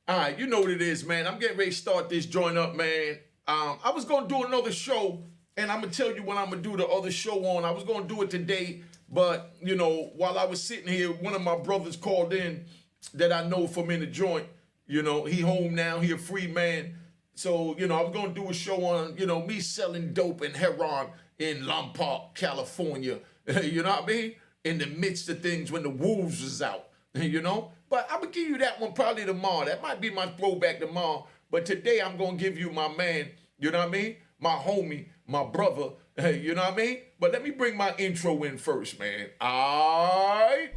All right, you know what it is, man. I'm getting ready to start this joint up, man. I was gonna do another show, and I'm gonna tell you when I'm gonna do the other show on. I was gonna do it today, but while I was sitting here, one of my brothers called in that I know from in the joint. He home now. He a free man. So I was gonna do a show on me selling dope and heroin in Lombard, California. You know what I mean? In the midst of things when the wolves was out. But I'm gonna give you that one probably tomorrow. That might be my throwback tomorrow. But today I'm gonna give you my man, you know what I mean? My homie, my brother, you know what I mean? But let me bring my intro in first, man. Alright.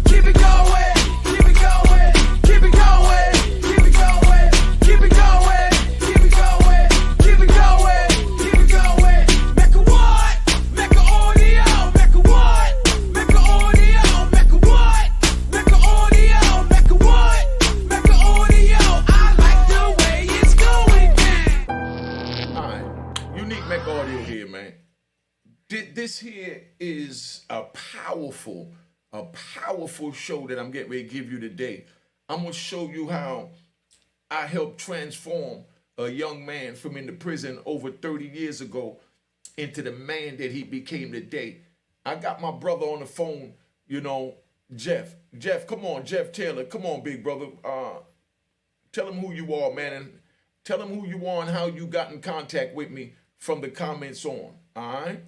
Keep it going, keep it going, keep it going, keep it going, keep it going, keep it going, keep it going, keep it going. Mecca what? Mecca audio, Mecca what? Mecca audio, Mecca what? Mecca audio, Mecca what? Mecca audio. I like the way it's going down. Alright. Unique Mecca audio here, man. This here is a powerful show that I'm getting ready to give you today. I'm going to show you how I helped transform a young man from in the prison over 30 years ago into the man that he became today. I got my brother on the phone, Jeff. Jeff, come on, Jeff Taylor. Come on, big brother. Tell him who you are, man, and tell him who you are and how you got in contact with me from the comments on, all right?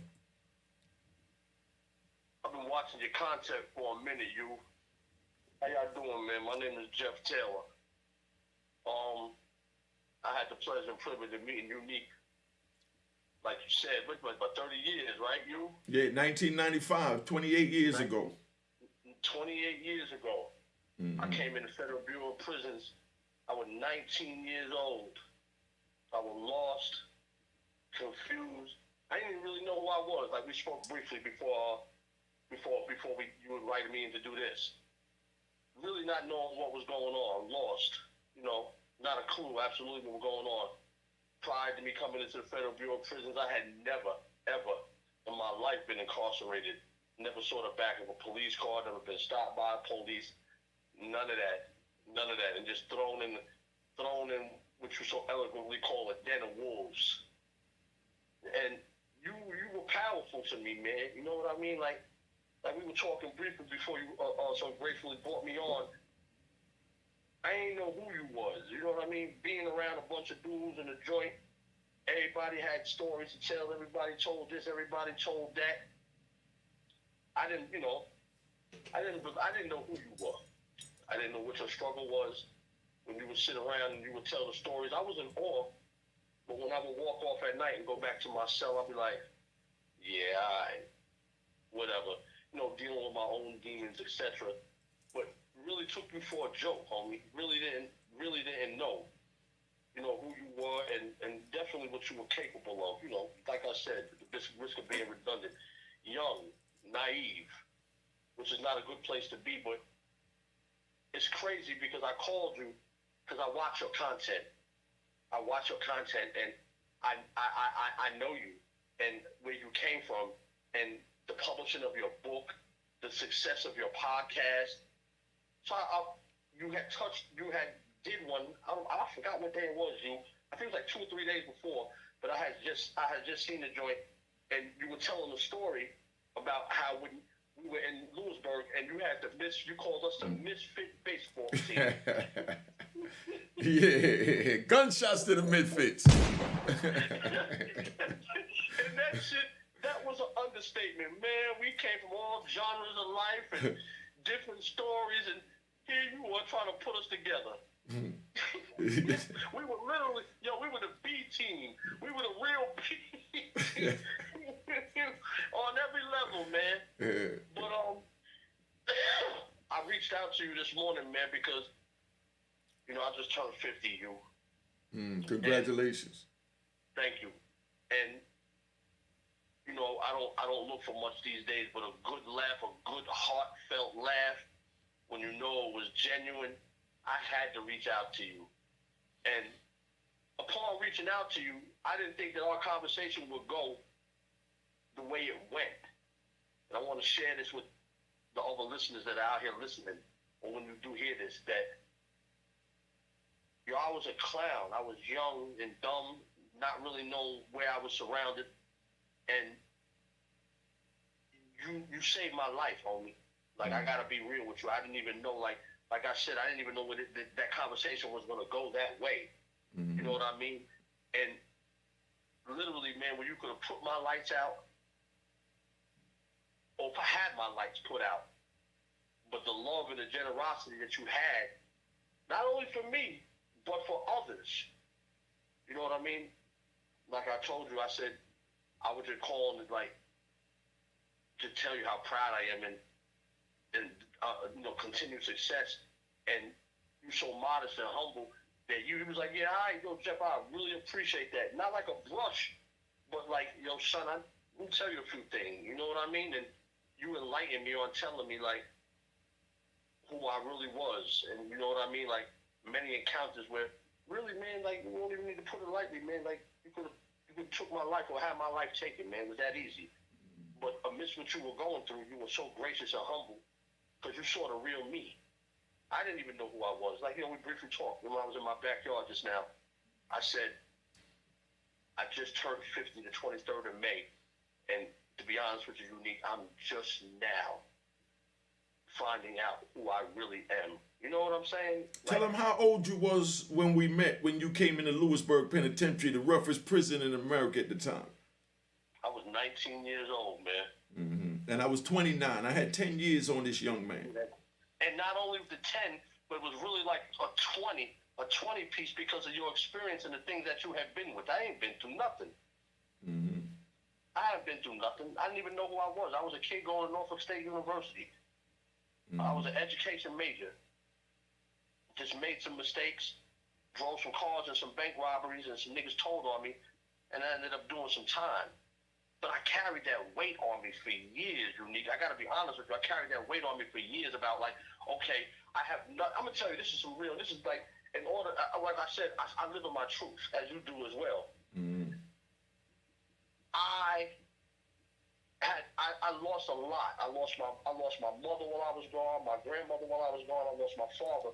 I've been watching your content for a minute, you. How y'all doing, man? My name is Jeff Taylor. I had the pleasure and privilege of meeting Unique, like you said, about 30 years, right, you? Yeah, 1995, 28 years ago. 28 years ago. Mm-hmm. I came in the Federal Bureau of Prisons. I was 19 years old. I was lost, confused. I didn't really know who I was. Like we spoke briefly before you invited me in to do this. Really not knowing what was going on, lost, not a clue absolutely what was going on. Prior to me coming into the Federal Bureau of Prisons, I had never, ever in my life been incarcerated. Never saw the back of a police car, never been stopped by police, none of that, and just thrown in what you so eloquently call a den of wolves. And you were powerful to me, man. You know what I mean? Like we were talking briefly before you so gratefully brought me on. I ain't know who you was. You know what I mean? Being around a bunch of dudes in a joint, everybody had stories to tell. Everybody told this. Everybody told that. I didn't know who you were. I didn't know what your struggle was when you would sit around and you would tell the stories. I was in awe, but when I would walk off at night and go back to my cell, I'd be like, yeah, whatever. Dealing with my own demons, etc. But really took you for a joke, homie. Really didn't know, who you were and definitely what you were capable of. Like I said, the risk of being redundant, young, naive, which is not a good place to be. But it's crazy because I called you because I watch your content. I watch your content and I know you and where you came from and the publishing of your book, the success of your podcast. So you did one. I forgot what day it was. I think it was like 2 or 3 days before. But I had just seen the joint, and you were telling a story about how when we were in Lewisburg, and you called us the misfit baseball team. Yeah, gunshots to the misfits. And that shit. That was an understatement, man. We came from all genres of life and different stories, and here you are trying to put us together. We were literally, we were the B team. We were the real B on every level, man. But I reached out to you this morning, man, because I just turned 50. Congratulations. Thank you. And I don't look for much these days, but a good laugh, a good heartfelt laugh, when it was genuine. I had to reach out to you. And upon reaching out to you, I didn't think that our conversation would go the way it went. And I want to share this with the other all the listeners that are out here listening, or when you do hear this, that I was a clown. I was young and dumb, not really know where I was surrounded, and you saved my life, homie. Like, I gotta be real with you. I didn't even know, like I said, I didn't even know that conversation was gonna go that way. You know what I mean? And literally, man, when you could have put my lights out, or if I had my lights put out, but the love and the generosity that you had, not only for me, but for others. You know what I mean? Like I told you, I said, I was just calling to, like, to tell you how proud I am and continued success. And you're so modest and humble that you was like, yeah, all right, yo, Jeff, I really appreciate that. Not like a brush, but like, yo, son, let me tell you a few things. You know what I mean? And you enlightened me on telling me, like, who I really was. And you know what I mean? Like, many encounters where, really, man, like, you don't even need to put it lightly, man. Like, you could have took my life or had my life taken, man. It was that easy. But amidst what you were going through, you were so gracious and humble because you saw the real me. I didn't even know who I was. Like, we briefly talked when I was in my backyard just now. I said, I just turned 50 the 23rd of May. And to be honest with you, Unique, I'm just now finding out who I really am. You know what I'm saying? Tell them how old you was when we met, when you came into Lewisburg Penitentiary, the roughest prison in America at the time. I was 19 years old, man. And I was 29. I had 10 years on this young man. And not only the 10, but it was really like a 20 piece because of your experience and the things that you have been with. I ain't been through nothing. I haven't been through nothing. I didn't even know who I was. I was a kid going to Norfolk State University. I was an education major. Just made some mistakes, drove some cars and some bank robberies, and some niggas told on me, and I ended up doing some time. But I carried that weight on me for years, Unique. I got to be honest with you. I carried that weight on me for years about, like, okay, I'm going to tell you, this is some real, this is like, in order, like I said, I live in my truth, as you do as well. I lost a lot. I lost my mother while I was gone, my grandmother while I was gone, I lost my father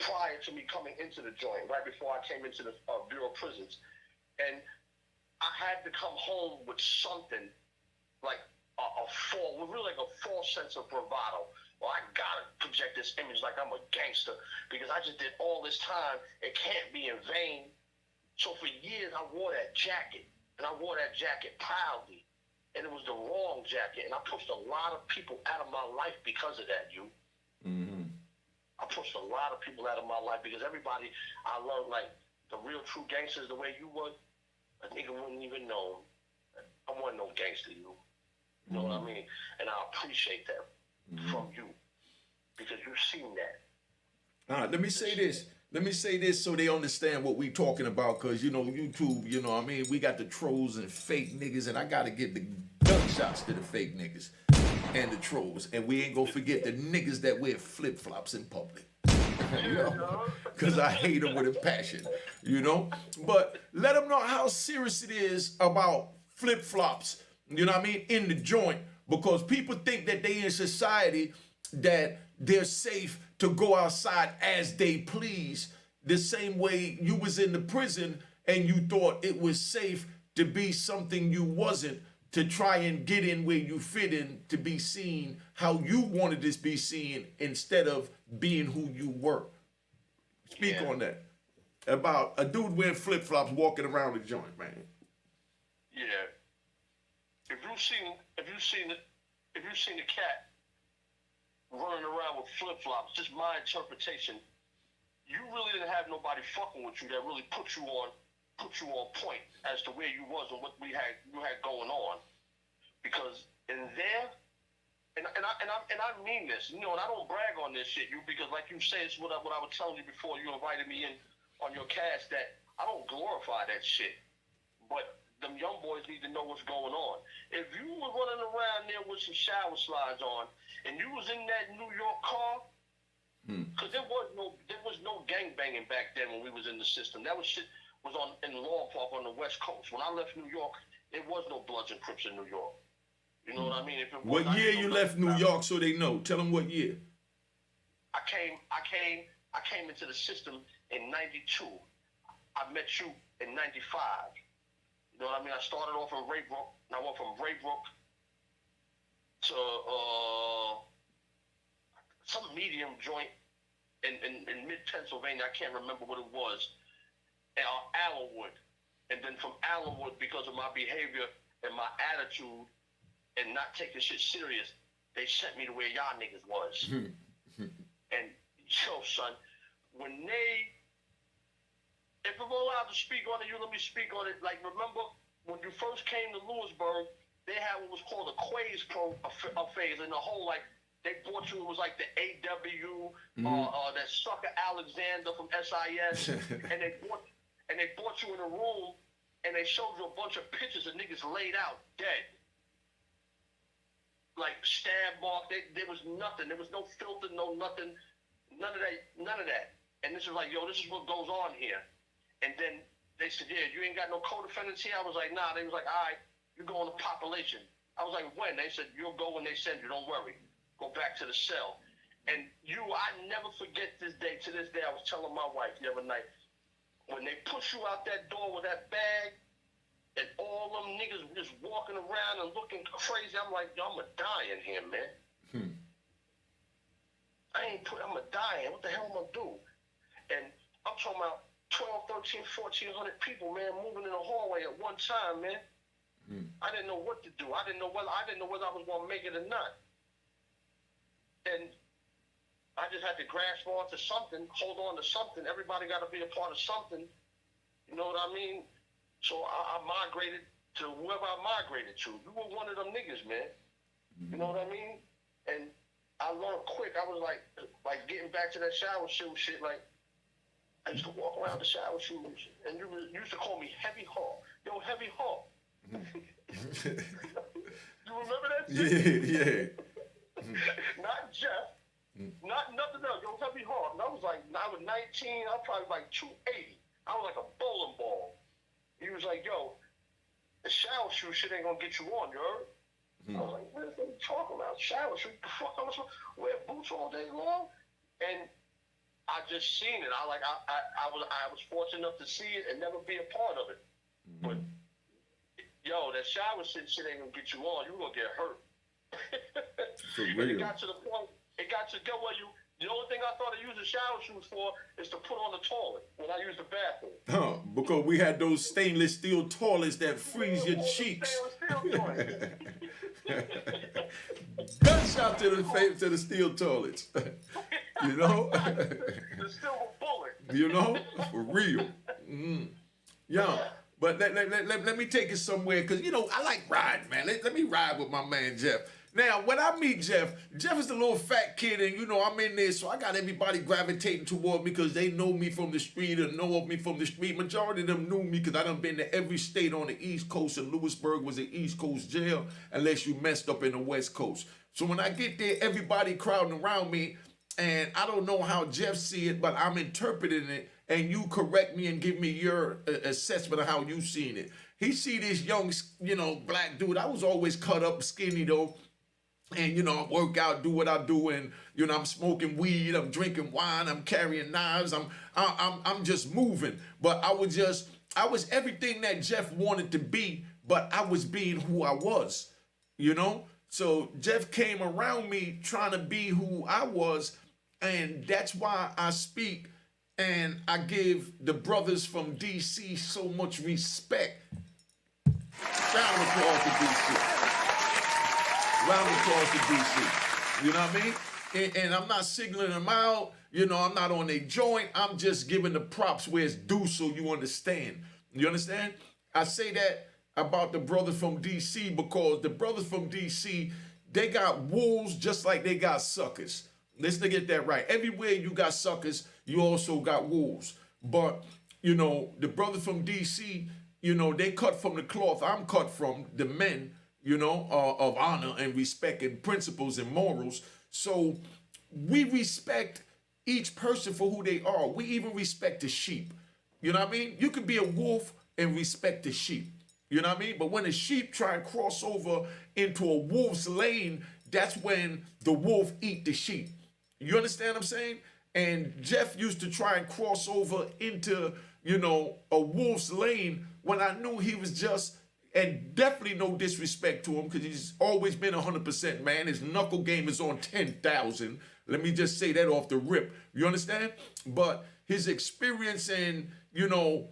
prior to me coming into the joint, right before I came into the Bureau of Prisons. And I had to come home with something like really like a false sense of bravado. Well, I gotta project this image like I'm a gangster because I just did all this time. It can't be in vain. So for years I wore that jacket, and I wore that jacket proudly, and it was the wrong jacket, and I pushed a lot of people out of my life because of that. I pushed a lot of people out of my life because everybody I learned, like, the real true gangsters the way you would, a nigga wouldn't even know. I wasn't no gangster, you know what I mean? And I appreciate that from you because you've seen that. All right, let me say this so they understand what we talking about, because, YouTube, what I mean, we got the trolls and fake niggas, and I got to give the gunshots to the fake niggas and the trolls, and we ain't gonna forget the niggas that wear flip-flops in public. Because I hate them with a passion, But let them know how serious it is about flip-flops, in the joint, because people think that they in society, that they're safe to go outside as they please, the same way you was in the prison and you thought it was safe to be something you wasn't, to try and get in where you fit in, to be seen how you wanted to be seen instead of being who you were. Speak on that. About a dude wearing flip-flops walking around the joint, man. Yeah. If you've seen a cat running around with flip-flops, just my interpretation, you really didn't have nobody fucking with you that really put you on point as to where you was and what you had going on. Because in there, and I mean this, and I don't brag on this shit, because like you said, it's what I was telling you before you invited me in on your cast, that I don't glorify that shit. But them young boys need to know what's going on. If you were running around there with some shower slides on, and you was in that New York car, because there was no gangbanging back then when we was in the system. That was shit was in Law Park on the West Coast. When I left New York, there was no Bloods and Crips in New York. You know what I mean? If it was, What year you left New York so they know? Tell them what year. I came into the system in 92. I met you in 95. You know what I mean? I started off in Raybrook, and I went from Raybrook to some medium joint in mid-Pennsylvania. I can't remember what it was. Allenwood. And then from Allenwood, because of my behavior and my attitude and not taking shit serious, they sent me to where y'all niggas was. And, yo, son, when if I'm allowed to speak on it, you let me speak on it. Like, remember, when you first came to Lewisburg, they had what was called a Quays phase, and the whole, like, they brought you, it was like the AW, that sucker Alexander from SIS, and they brought you in a room, and they showed you a bunch of pictures of niggas laid out, dead. Like, stab mark, there was nothing. There was no filter, no nothing, none of that. And this is like, yo, this is what goes on here. And then they said, yeah, you ain't got no co-defendants here? I was like, nah. They was like, all right, you go on the population. I was like, when? They said, you'll go when they send you, don't worry. Go back to the cell. And I never forget this day. To this day, I was telling my wife the other night, when they push you out that door with that bag, and all them niggas just walking around and looking crazy, I'm like, yo, I'm going to die in here, man. I'm going to die in. What the hell am I going to do? And I'm talking about 12, 13, 1,400 people, man, moving in the hallway at one time, man. I didn't know what to do. I didn't know whether I was going to make it or not. And I just had to grasp onto something, hold on to something. Everybody got to be a part of something. You know what I mean? So I migrated to whoever I migrated to. You were one of them niggas, man. You know what I mean? And I learned quick. I was like getting back to that shower shoe shit. Like, I used to walk around the shower shoes, and you used to call me Heavy Hawk. Yo, Heavy Hawk. You remember that shit? Yeah. Not Jeff. Not nothing else. Yo, Heavy Hawk. And I was 19. I was probably like 280. I was like a bowling ball. He was like, yo, the shower shoe shit ain't gonna get you on, you heard? I was like, what are you talking about? Shower shoe? The fuck I'm supposed to wear boots all day long? And I just seen it. I was fortunate enough to see it and never be a part of it. But yo, that shower shit ain't gonna get you on. You're gonna get hurt. For real. It got to the point. It got to go where the only thing I thought of using shower shoes for is to put on the toilet when I use the bathroom. Because we had those stainless steel toilets that freeze your cheeks. Gunshot to the steel toilets. You know? The silver bullet. You know? For real. Yeah. But let me take it somewhere, because, you know, I like riding, man. Let me ride with my man, Jeff. Now, when I meet Jeff is the little fat kid, and, you know, I'm in there, so I got everybody gravitating toward me because they know me from the street or know of me from the street. Majority of them knew me because I done been to every state on the East Coast, and Lewisburg was an East Coast jail unless you messed up in the West Coast. So when I get there, everybody crowding around me, and I don't know how Jeff see it, but I'm interpreting it, and you correct me and give me your assessment of how you seen it. He see this young, you know, black dude. I was always cut up, skinny, though. And, you know, I work out, do what I do, and, you know, I'm smoking weed, I'm drinking wine, I'm carrying knives, I'm just moving. But I was everything that Jeff wanted to be, but I was being who I was, you know? So Jeff came around me trying to be who I was, and that's why I speak, and I give the brothers from D.C. so much respect. Round of applause to D.C. Round of applause to D.C. You know what I mean? And I'm not signaling them out. You know, I'm not on a joint. I'm just giving the props where it's due so you understand. You understand? I say that about the brothers from D.C. because the brothers from D.C., they got wolves just like they got suckers. Let's get that right. Everywhere you got suckers, you also got wolves. But, you know, the brothers from D.C., you know, they cut from the cloth I'm cut from, the men, you know, of honor and respect and principles and morals. So we respect each person for who they are. We even respect the sheep. You know what I mean? You could be a wolf and respect the sheep. You know what I mean? But when the sheep try and cross over into a wolf's lane, that's when the wolf eat the sheep. You understand what I'm saying? And Jeff used to try and cross over into, you know, a wolf's lane when I knew he was just, and definitely no disrespect to him because he's always been 100%, man. His knuckle game is on 10,000. Let me just say that off the rip. You understand? But his experience and, you know,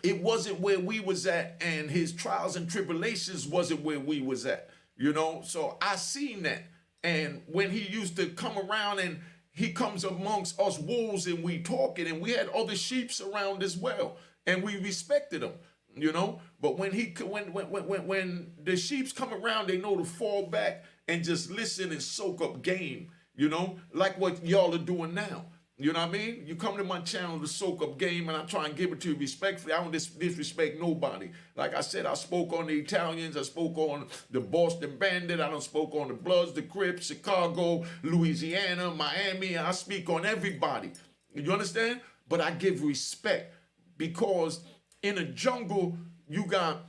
it wasn't where we was at, and his trials and tribulations wasn't where we was at, you know? So I seen that. And when he used to come around and he comes amongst us wolves and we talking, and we had other sheeps around as well, and we respected him, you know? But when the sheeps come around, they know to fall back and just listen and soak up game, you know? Like what y'all are doing now. You know what I mean? You come to my channel to soak up game, and I try and give it to you respectfully. I don't disrespect nobody. Like I said, I spoke on the Italians. I spoke on the Boston Bandit. I done spoke on the Bloods, the Crips, Chicago, Louisiana, Miami. I speak on everybody. You understand? But I give respect because in a jungle, you got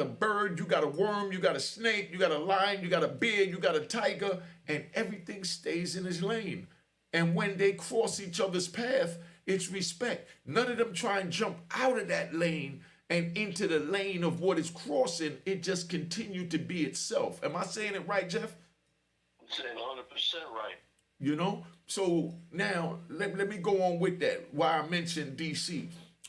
a bird, you got a worm, you got a snake, you got a lion, you got a bear, you got a tiger, and everything stays in its lane. And when they cross each other's path, it's respect. None of them try and jump out of that lane and into the lane of what is crossing. It just continued to be itself. Am I saying it right, Jeff? I'm saying 100% right. You know? So now, let me go on with that, why I mentioned DC.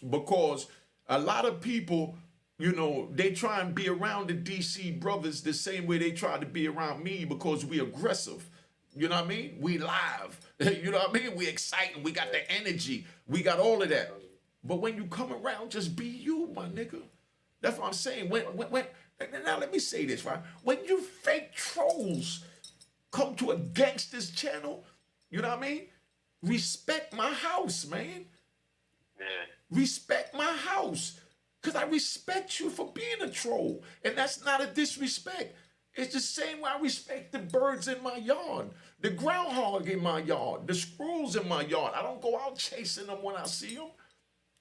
Because a lot of people, you know, they try and be around the DC brothers the same way they try to be around me because we aggressive. You know what I mean? We live. You know what I mean? We exciting. We got the energy. We got all of that. But when you come around, just be you, my nigga. That's what I'm saying. Now let me say this, right? When you fake trolls come to a gangster's channel, you know what I mean? Respect my house, man. Yeah. Respect my house. Because I respect you for being a troll. And that's not a disrespect. It's the same way I respect the birds in my yard, the groundhog in my yard, the squirrels in my yard. I don't go out chasing them when I see them.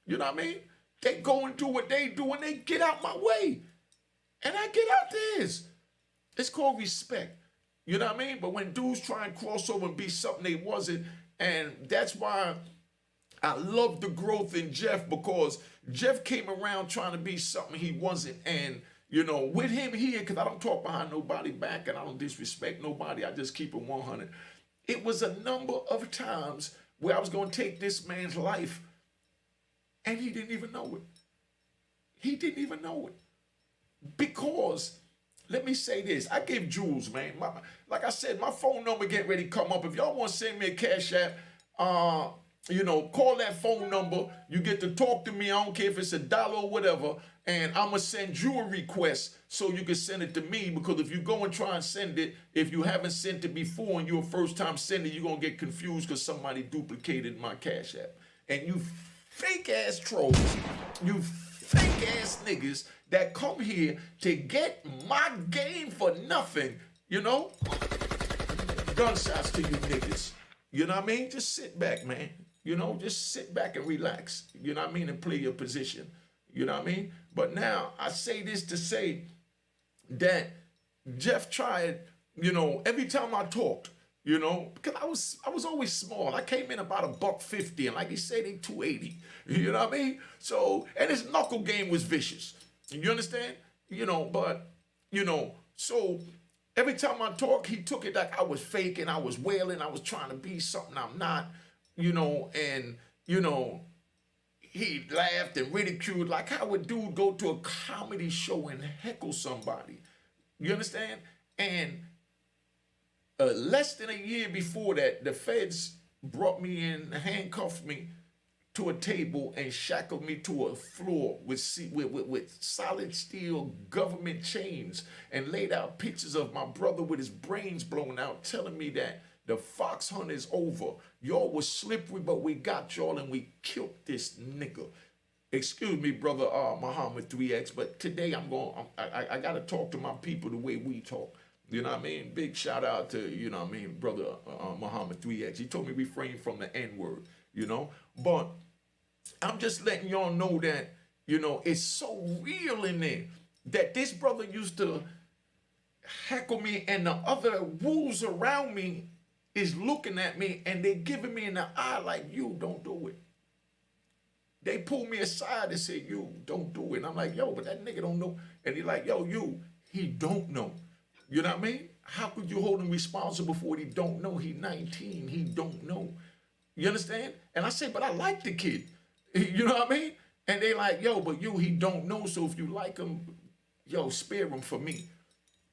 You know what I mean? They go and do what they do and they get out my way. And I get out theirs. It's called respect. You know what I mean? But when dudes try and cross over and be something they wasn't, and that's why I love the growth in Jeff, because Jeff came around trying to be something he wasn't. And you know, with him here, because I don't talk behind nobody back and I don't disrespect nobody. I just keep it 100. It was a number of times where I was going to take this man's life and he didn't even know it. He didn't even know it. Because, let me say this. I gave Jules, man. Like I said, my phone number getting ready to come up. If y'all want to send me a cash app, you know, call that phone number. You get to talk to me. I don't care if it's $1 or whatever. And I'm going to send you a request so you can send it to me. Because if you go and try and send it, if you haven't sent it before and you're a first-time sender, you're going to get confused because somebody duplicated my cash app. And you fake-ass trolls, you fake-ass niggas that come here to get my game for nothing, you know? Gunshots to you niggas. You know what I mean? Just sit back, man. You know, just sit back and relax. You know what I mean? And play your position. You know what I mean? But now I say this to say that Jeff tried, you know, every time I talked, you know, because I was always small. I came in about $150, and like he said, they 280. You know what I mean? So, and his knuckle game was vicious. You understand? You know, but, you know, so every time I talk, he took it like I was faking, I was wailing, I was trying to be something I'm not, you know, and, you know, he laughed and ridiculed, like how a dude go to a comedy show and heckle somebody. You understand? And less than a year before that, the feds brought me in, handcuffed me to a table and shackled me to a floor with solid steel government chains and laid out pictures of my brother with his brains blown out, telling me that the fox hunt is over. Y'all was slippery, but we got y'all and we killed this nigga. Excuse me, brother Muhammad 3X, but today I got to talk to my people the way we talk. You know what I mean? Big shout out to, you know what I mean, brother Muhammad 3X. He told me refrain from the N-word, you know? But I'm just letting y'all know that, you know, it's so real in there. that this brother used to heckle me, and the other wolves around me is looking at me and they giving me in the eye like, you don't do it. They pulled me aside and said, you don't do it. And I'm like, yo, but that nigga don't know. And he's like, yo, he don't know. You know what I mean? How could you hold him responsible for what he don't know? He 19, he don't know. You understand? And I said, but I like the kid. You know what I mean? And they like, yo, but he don't know. So if you like him, yo, spare him for me.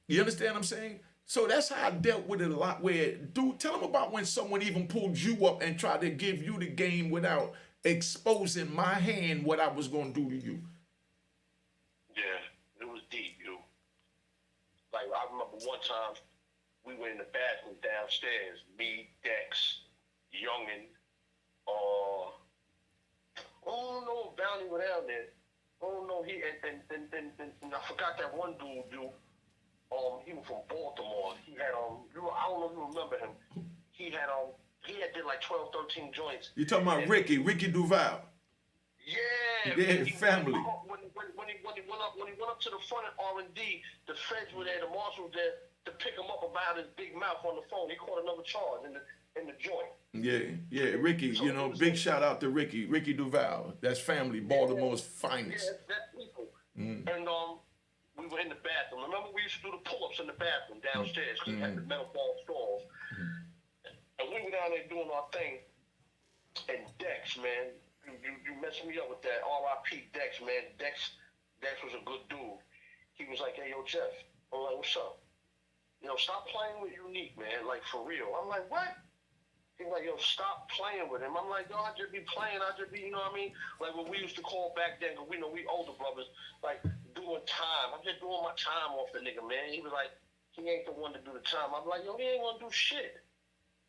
You understand what I'm saying? So that's how I dealt with it a lot. Where, dude, tell them about when someone even pulled you up and tried to give you the game without exposing my hand what I was going to do to you. Yeah, it was deep, you. Like, I remember one time we were in the bathroom downstairs, me, Dex, Youngin, oh no, Bounty were down there. Oh no, and I forgot that one dude, he was from Baltimore. He had I don't know if you remember him. He had did like 12, 13 joints. You talking about Ricky Duval? Yeah, family. When he went up to the front of R&D, the feds were there, the marshals there to pick him up about his big mouth on the phone. He caught another charge in the joint. Yeah, Ricky. So, big shout out to Ricky Duval. That's family, Baltimore's finest. Yeah, that's people. And we were in the bathroom. Remember, we used to do the pull-ups in the bathroom downstairs because we had the metal ball stalls. And we were down there doing our thing. And Dex, man, you messed me up with that. R.I.P. Dex, man. Dex was a good dude. He was like, hey, yo, Jeff. I'm like, what's up? Stop playing with Unique, man. Like, for real. I'm like, what? He's like, yo, stop playing with him. I'm like, yo, I just be playing. I just be, you know what I mean? Like what we used to call back then, because we know we older brothers, like doing time. I'm just doing my time off the nigga, man. He was like, he ain't the one to do the time. I'm like, yo, he ain't gonna do shit.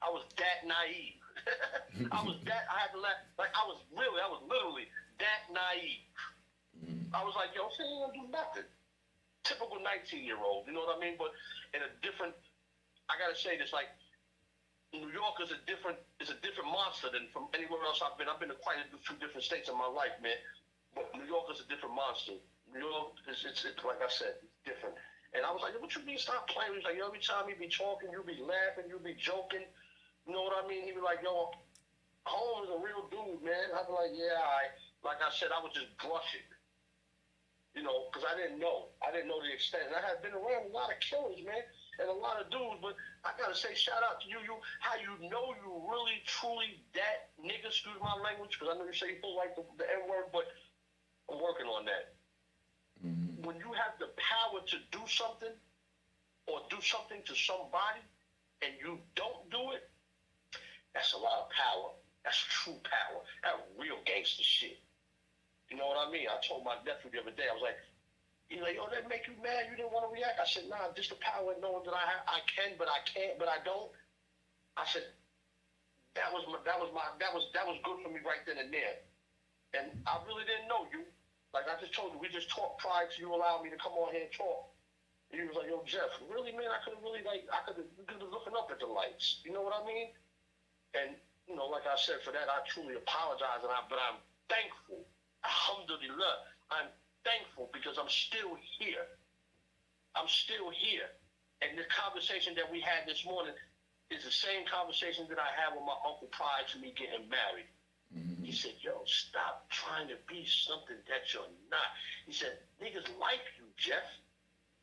I was that naive. I had to laugh. Like, I was literally that naive. I was like, yo, he ain't gonna do nothing. Typical 19-year-old, you know what I mean? But in a different, I gotta say this, like, New York is a different monster than from anywhere else I've been. I've been to quite a few different states in my life, man. But New York is a different monster. New York is it's like I said, it's different. And I was like, what you mean stop playing? He was like, yo, every time you be talking, you be laughing, you be joking. You know what I mean? He was like, yo, Home is a real dude, man. I'd be like, yeah, like I said, I was just blushing. Because I didn't know. I didn't know the extent. And I had been around a lot of killers, man, and a lot of dudes, but I gotta say, shout out to you, how you really, truly that nigga, excuse my language, because I know you say you don't like the N-word, but I'm working on that. When you have the power to do something, or do something to somebody, and you don't do it, that's a lot of power. That's true power. That's real gangster shit. You know what I mean? I told my nephew the other day, I was like, he's like, yo, that make you mad? You didn't want to react? I said, nah, just the power of knowing that I can, but I can't, but I don't. I said, that was good for me right then and there. And I really didn't know you. Like I just told you, we just talked prior to you allowing me to come on here and talk. And he was like, yo, Jeff, really, man? I could have really, we could have looking up at the lights. You know what I mean? And, like I said, for that, I truly apologize, but I'm thankful. Alhamdulillah, I'm thankful because I'm still here. I'm still here. And the conversation that we had this morning is the same conversation that I had with my uncle prior to me getting married. He said, yo, stop trying to be something that you're not. He said, niggas like you, Jeff,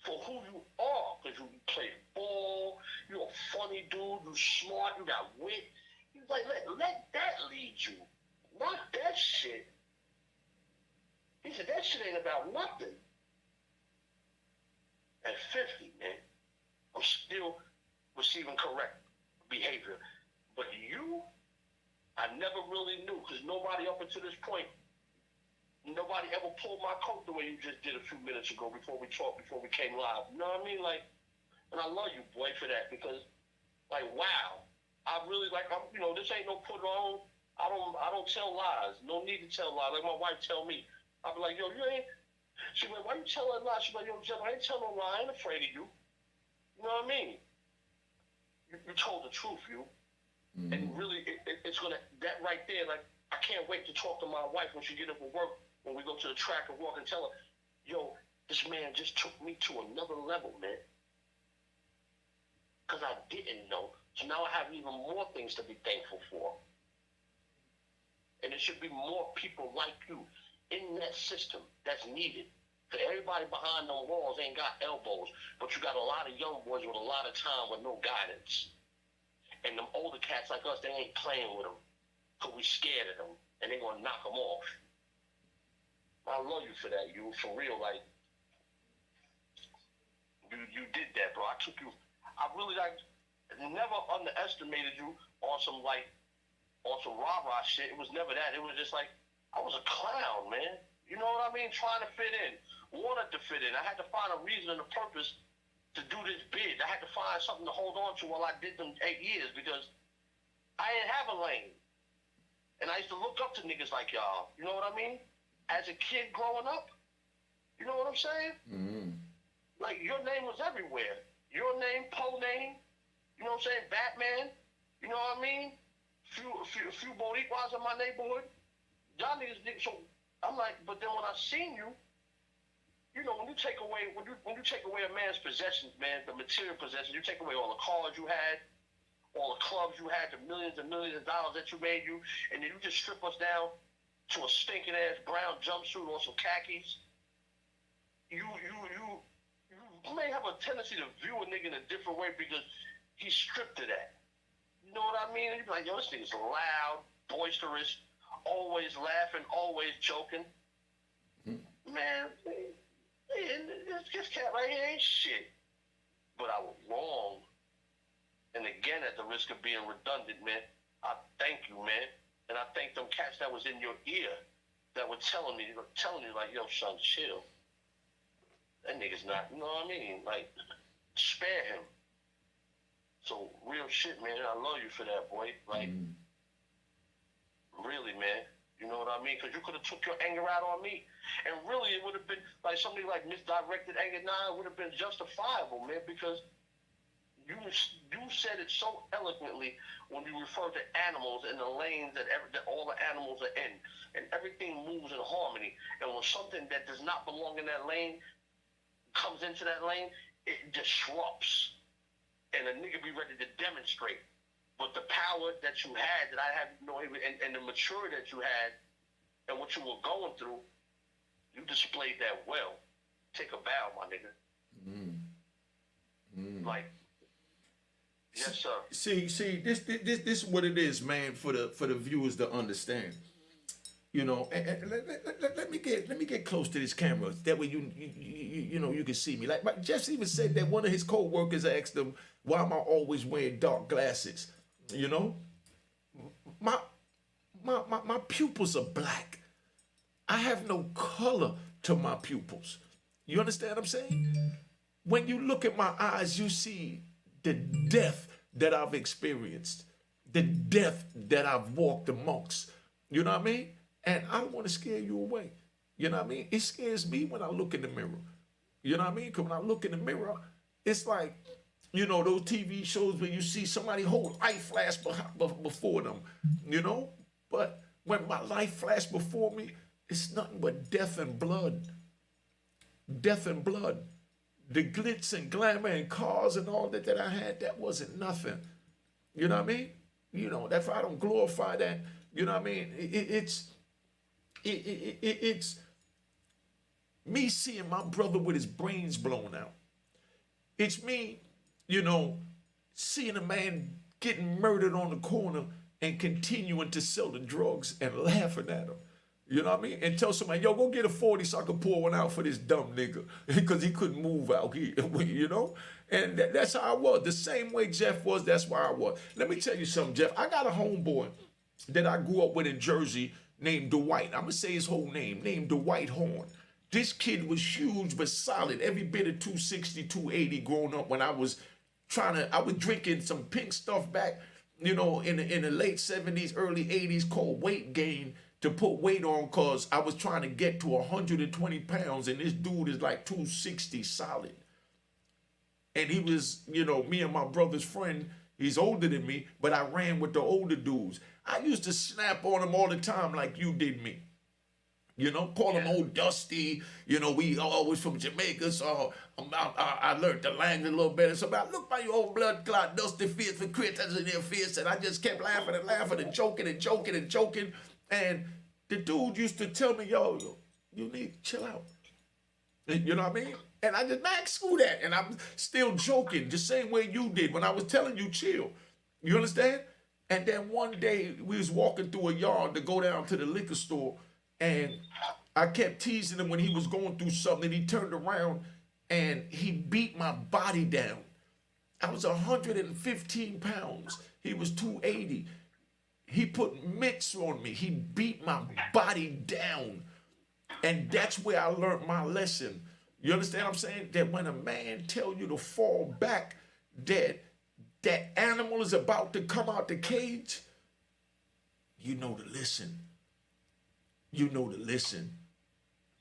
for who you are. Because you play ball, you're a funny dude, you're smart, you got wit. He's like, let that lead you. Not that shit. He said, that shit ain't about nothing. At 50, man, I'm still receiving correct behavior. But you, I never really knew, because nobody up until this point, nobody ever pulled my coat the way you just did a few minutes ago before we talked, before we came live. You know what I mean? Like, and I love you, boy, for that, because, like, wow. I really, this ain't no put on. I don't tell lies. No need to tell lies. Like my wife tell me. I'll be like, yo, you ain't. She went, why you tell her lie? She like, yo, Jeff, I ain't telling no lie. I ain't afraid of you. You know what I mean? You told the truth, you. And really, it's gonna, that right there, like, I can't wait to talk to my wife when she get up for work, when we go to the track and walk and tell her, yo, This man just took me to another level, man. Because I didn't know. So now I have even more things to be thankful for. And there should be more people like you in that system that's needed. Because everybody behind them walls ain't got elbows, but you got a lot of young boys with a lot of time with no guidance. And them older cats like us, they ain't playing with them because we scared of them, and they gonna knock them off. I love you for that, you, for real. Like, you did that, bro. I took you. I really never underestimated you on some rah-rah shit. It was never that. It was just like, I was a clown, man. You know what I mean? Trying to fit in. Wanted to fit in. I had to find a reason and a purpose to do this bid. I had to find something to hold on to while I did them 8 years because I didn't have a lane. And I used to look up to niggas like y'all. You know what I mean? As a kid growing up. You know what I'm saying? Mm-hmm. Like, your name was everywhere. Your name, Poe name. You know what I'm saying? Batman. You know what I mean? Few Boricuas in my neighborhood. Y'all niggas, so I'm like, but then when I seen you, you know, when you take away a man's possessions, man, the material possessions, you take away all the cars you had, all the clubs you had, the millions and millions of dollars that you made you, and then you just strip us down to a stinking ass brown jumpsuit or some khakis. You may have a tendency to view a nigga in a different way because he's stripped of that. You know what I mean? And you be like, yo, this nigga's loud, boisterous, always laughing, always joking. Man, this cat right here ain't shit. But I was wrong. And again, at the risk of being redundant, man, I thank you, man. And I thank them cats that was in your ear that were telling you like, yo, son, chill. That nigga's not, you know what I mean? Like, spare him. So, real shit, man. I love you for that, boy. Like, really, man. You know what I mean? Because you could have took your anger out on me. And really, it would have been, like, somebody like misdirected anger. Nah, it would have been justifiable, man, because you said it so eloquently when you referred to animals and the lanes that all the animals are in. And everything moves in harmony. And when something that does not belong in that lane comes into that lane, it disrupts. And a nigga be ready to demonstrate. But the power that you had, that I had no, and the maturity that you had, and what you were going through, you displayed that well. Take a bow, my nigga. Like, yes, sir. See, this is what it is, man, for the viewers to understand. You know, and let me get close to this camera. That way you know you can see me. Like Jeff even said that one of his co-workers asked him, "Why am I always wearing dark glasses?" You know, my pupils are black. I have no color to my pupils. You understand what I'm saying? When you look at my eyes, you see the death that I've experienced, the death that I've walked amongst. You know what I mean? And I don't want to scare you away. You know what I mean? It scares me when I look in the mirror. You know what I mean? Because when I look in the mirror, it's like, you know, those TV shows where you see somebody hold light flash before them, you know? But when my life flashed before me, it's nothing but death and blood. Death and blood. The glitz and glamour and cars and all that I had, that wasn't nothing. You know what I mean? You know, that's why I don't glorify that. You know what I mean? It's me seeing my brother with his brains blown out. It's me, you know, seeing a man getting murdered on the corner and continuing to sell the drugs and laughing at him. You know what I mean? And tell somebody, yo, go get a 40 so I can pour one out for this dumb nigga because he couldn't move out here, you know? And that's how I was. The same way Jeff was, that's why I was. Let me tell you something, Jeff. I got a homeboy that I grew up with in Jersey named Dwight. I'm going to say his whole name, named Dwight Horn. This kid was huge but solid, every bit of 260, 280 growing up when I was drinking some pink stuff back, you know, in the late 70s, early 80s called weight gain to put weight on because I was trying to get to 120 pounds and this dude is like 260 solid. And he was, you know, me and my brother's friend, he's older than me, but I ran with the older dudes. I used to snap on him all the time like you did me. You know, call him old Dusty. You know, we always from Jamaica, so I learned the language a little better. So I look by your old blood clot, Dusty Fierce for critters in their fierce, and I just kept laughing and laughing and joking and joking and joking. And the dude used to tell me, yo, you need to chill out. You know what I mean? And I just, man, screw that. And I'm still joking the same way you did when I was telling you chill. You understand? And then one day we was walking through a yard to go down to the liquor store, and I kept teasing him when he was going through something. He turned around and he beat my body down. I was 115 pounds. He was 280. He put mitts on me. He beat my body down. And that's where I learned my lesson. You understand what I'm saying? That when a man tell you to fall back, that animal is about to come out the cage, you know to listen. You know to listen.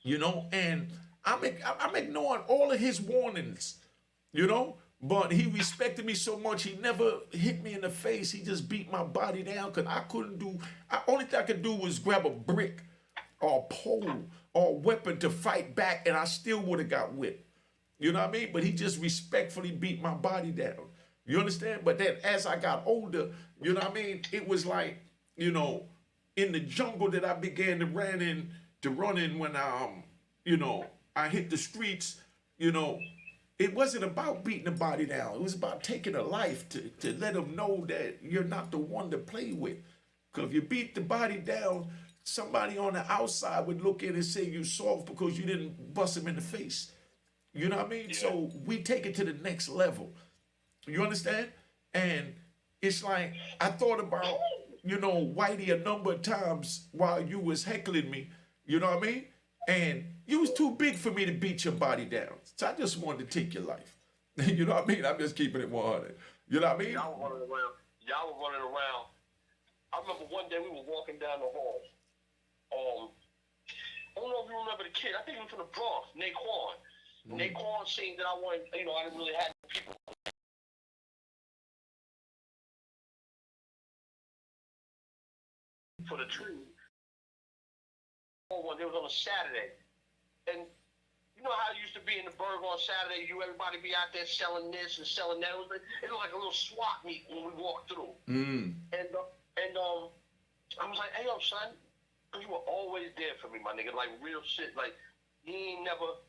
You know, and I'm ignoring all of his warnings, you know, but he respected me so much, he never hit me in the face. He just beat my body down because only thing I could do was grab a brick or a pole or a weapon to fight back, and I still would have got whipped. You know what I mean? But he just respectfully beat my body down. You understand? But then as I got older, you know what I mean? It was like, you know, in the jungle that I began to run in when you know, I hit the streets, you know, it wasn't about beating the body down. It was about taking a life to let them know that you're not the one to play with. Because if you beat the body down, somebody on the outside would look in and say you soft because you didn't bust him in the face. You know what I mean? Yeah. So we take it to the next level. You understand? And it's like, I thought about, you know, Whitey a number of times while you was heckling me, you know what I mean? And you was too big for me to beat your body down. So I just wanted to take your life. You know what I mean? I'm just keeping it 100. You know what I mean? Y'all were running around. I remember one day we were walking down the hall. I don't know if you remember the kid. I think he was from the Bronx, Naquan. Naquan seen that I wanted, you know, I didn't really have people for the tree. It was on a Saturday, and you know how it used to be in the burg on Saturday. Everybody be out there selling this and selling that. It was like a little swap meet when we walked through. And I was like, hey yo, son, you were always there for me, my nigga. Like real shit. Like you ain't never.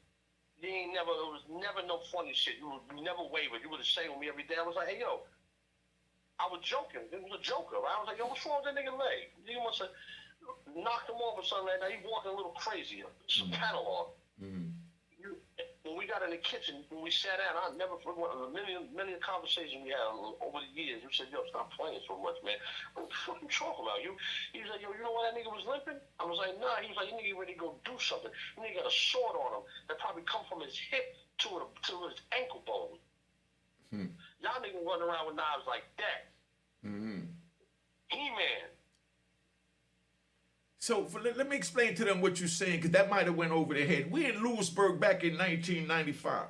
It was never no funny shit. You never wavered. You were the same with me every day. I was like, hey yo. I was joking. It was a joker, right? I was like, yo, what's wrong with that nigga leg? You must have knocked him off or something like that. He's walking a little crazy. Some catalog. When we got in the kitchen, when we sat down, I never forgot many conversations we had over the years. You said, yo, stop playing so much, man. What the fuck you talking about? He was like, yo, you know why that nigga was limping? I was like, nah. He was like, you nigga ready to go do something. You nigga got a sword on him that probably come from his hip to his ankle bone. Y'all niggas running around with knives like that. He-Man. So let me explain to them what you're saying, because that might have went over their head. We in Lewisburg back in 1995,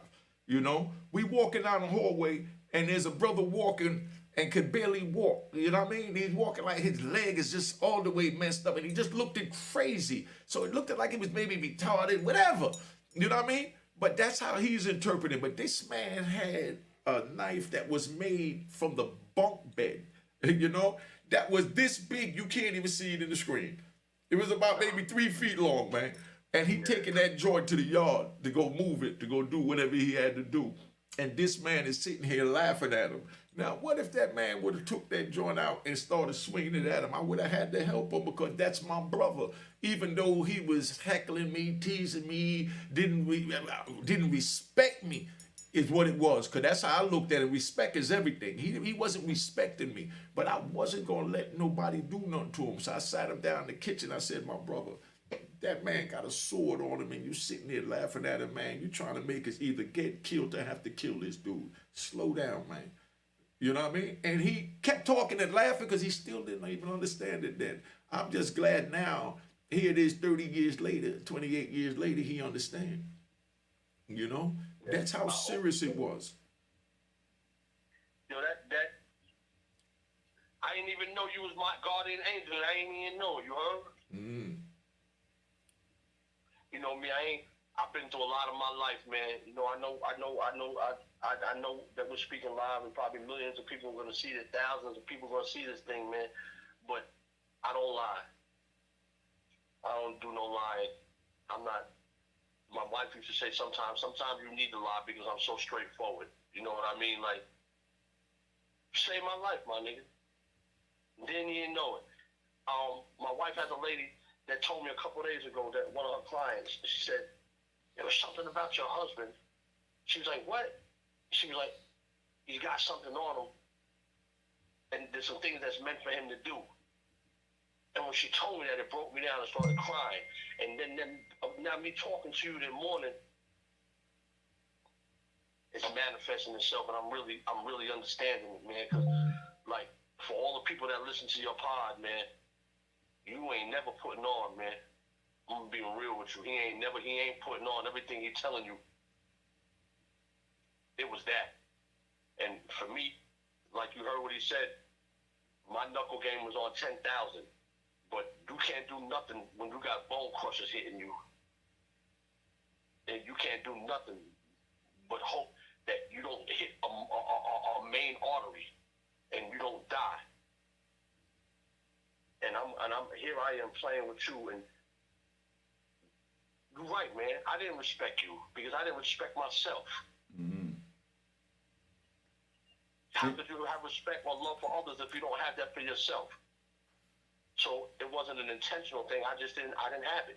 you know? We walking down the hallway, and there's a brother walking and could barely walk, you know what I mean? He's walking like his leg is just all the way messed up, and he just looked crazy. So it looked like he was maybe retarded, whatever, you know what I mean? But that's how he's interpreted. But this man had a knife that was made from the bunk bed, you know? That was this big, you can't even see it in the screen. It was about maybe 3 feet long, man. And he taking that joint to the yard to go move it, to go do whatever he had to do. And this man is sitting here laughing at him. Now, what if that man would have took that joint out and started swinging it at him? I would have had to help him because that's my brother. Even though he was heckling me, teasing me, didn't respect me, is what it was. Because that's how I looked at it. Respect is everything. He wasn't respecting me. But I wasn't going to let nobody do nothing to him. So I sat him down in the kitchen. I said, my brother, that man got a sword on him and you sitting there laughing at him, man. You trying to make us either get killed or have to kill this dude. Slow down, man. You know what I mean? And he kept talking and laughing because he still didn't even understand it then. I'm just glad now, here it is 30 years later, 28 years later, he understands. You know? That's how serious it was. You know, that I didn't even know you was my guardian angel. I didn't even know, you heard? You know me, I've been through a lot of my life, man. You know, I know that we're speaking live and probably millions of people are going to see this, thousands of people are going to see this thing, man. But I don't lie. I don't do no lying. I'm not. My wife used to say sometimes you need to lie because I'm so straightforward. You know what I mean? Like, saved my life, my nigga. Didn't even know it. My wife has a lady that told me a couple of days ago that one of her clients, she said, there was something about your husband. She was like, what? She was like, he's got something on him. And there's some things that's meant for him to do. And when she told me that, it broke me down and started crying. And then now me talking to you this morning, it's manifesting itself, and I'm really understanding it, man. Because, like, for all the people that listen to your pod, man, you ain't never putting on, man. I'm being real with you. He ain't putting on everything he's telling you. It was that. And for me, like you heard what he said, my knuckle game was on 10,000. But you can't do nothing when you got bone crushers hitting you. And you can't do nothing but hope that you don't hit a main artery and you don't die. And I'm here. I am playing with you, and you're right, man. I didn't respect you because I didn't respect myself. Mm-hmm. How could you have respect or love for others if you don't have that for yourself? So it wasn't an intentional thing. I didn't have it.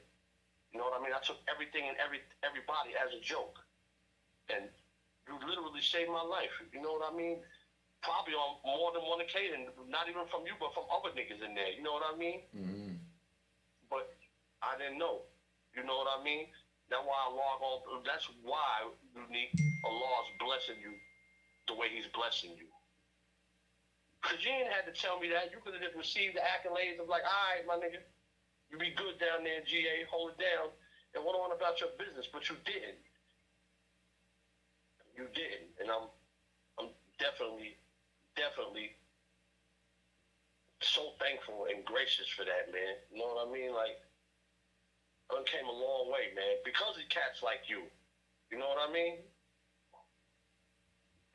You know what I mean? I took everything and everybody as a joke, and you literally saved my life. You know what I mean? Probably on more than one occasion, not even from you, but from other niggas in there. You know what I mean? Mm-hmm. But I didn't know. You know what I mean? That's why I log on. That's why, Unique, Allah's blessing you the way He's blessing you. Because you ain't had to tell me that. You could have just received the accolades of like, all right, my nigga, you be good down there in GA, hold it down, and went on about your business. But you didn't. You didn't. And I'm definitely so thankful and gracious for that, man. You know what I mean? Like, I came a long way, man, because of cats like you. You know what I mean?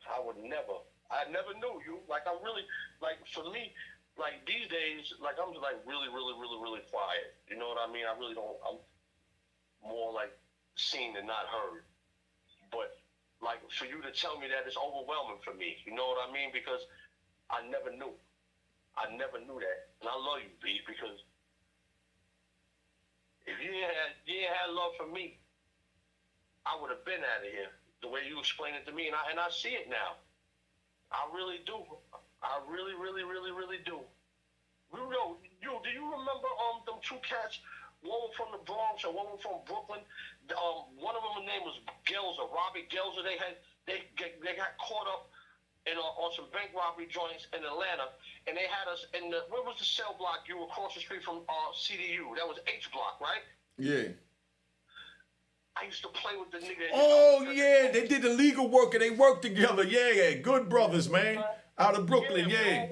I never knew you. Like, I'm really, like, for me, like, these days, like, I'm just, like, really quiet. You know what I mean? I really don't, I'm more, like, seen than not heard. But, like, for you to tell me that, it's overwhelming for me. You know what I mean? Because I never knew. I never knew that. And I love you, B, because if you ain't had love for me, I would have been out of here the way you explained it to me. And I see it now. I really do. I really do. Do you remember them two cats? One was from the Bronx and one was from Brooklyn. One of them, name was Gelser, Robbie Gelser. They got caught up on some bank robbery joints in Atlanta, and they had us in where was the cell block? You were across the street from CDU. That was H block, right? Yeah. I used to play with the nigga. Oh yeah, they did the legal work and they worked together. Yeah, good brothers, man. Out of Brooklyn, yeah.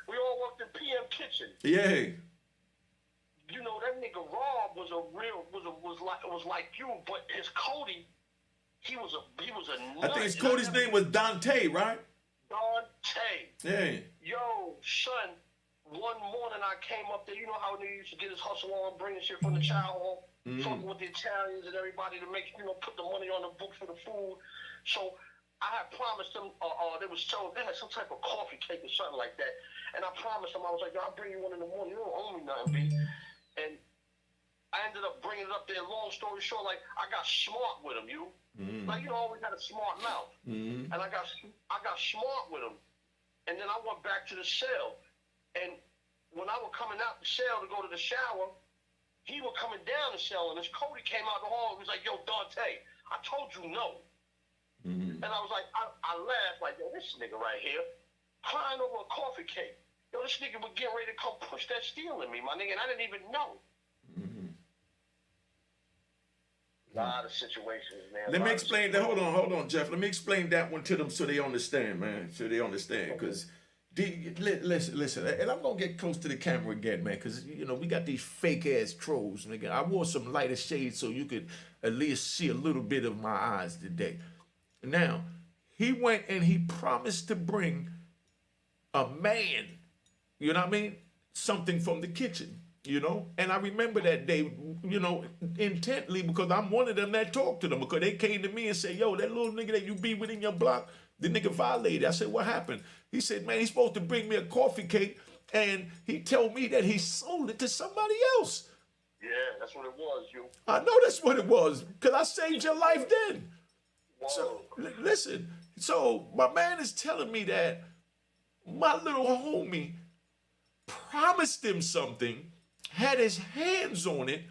We all worked in PM Kitchen. Yeah. You know, that nigga Rob was like you, but his Cody, he was a nut. I think his Cody's name was Dante, right? Dante. Yeah. Yo, son, one morning I came up there. You know how they used to get his hustle on, bringing shit from the chow hall, talking with the Italians and everybody to make, put the money on the books for the food. So I had promised them, they had some type of coffee cake or something like that. And I promised them, I was like, yo, I'll bring you one in the morning. You don't owe me nothing, B. And I ended up bringing it up there. Long story short, like, I got smart with him, Like, always had a smart mouth. And I got smart with him. And then I went back to the cell. And when I was coming out the cell to go to the shower, he was coming down the cell, and his Cody came out the hall and was like, yo, Dante, I told you no. And I was like, I laughed like, yo, this nigga right here, crying over a coffee cake. Yo, this nigga was getting ready to come push that steel in me, my nigga, and I didn't even know. A lot of situations, man. Let me explain that. Hold on, Jeff. Let me explain that one to them so they understand, man. So they understand. Because Listen, and I'm gonna get close to the camera again, man, because you know we got these fake ass trolls, nigga. I wore some lighter shades so you could at least see a little bit of my eyes today. Now, he went and he promised to bring a man, you know what I mean, something from the kitchen, you know. And I remember that day, you know, intently because I'm one of them that talked to them because they came to me and said, yo, that little nigga that you be with in your block, the nigga violated. I said, what happened? He said, man, he's supposed to bring me a coffee cake, and he told me that he sold it to somebody else. Yeah, that's what it was, you. I know that's what it was, because I saved your life then. Whoa. So, listen, so my man is telling me that my little homie promised him something, had his hands on it,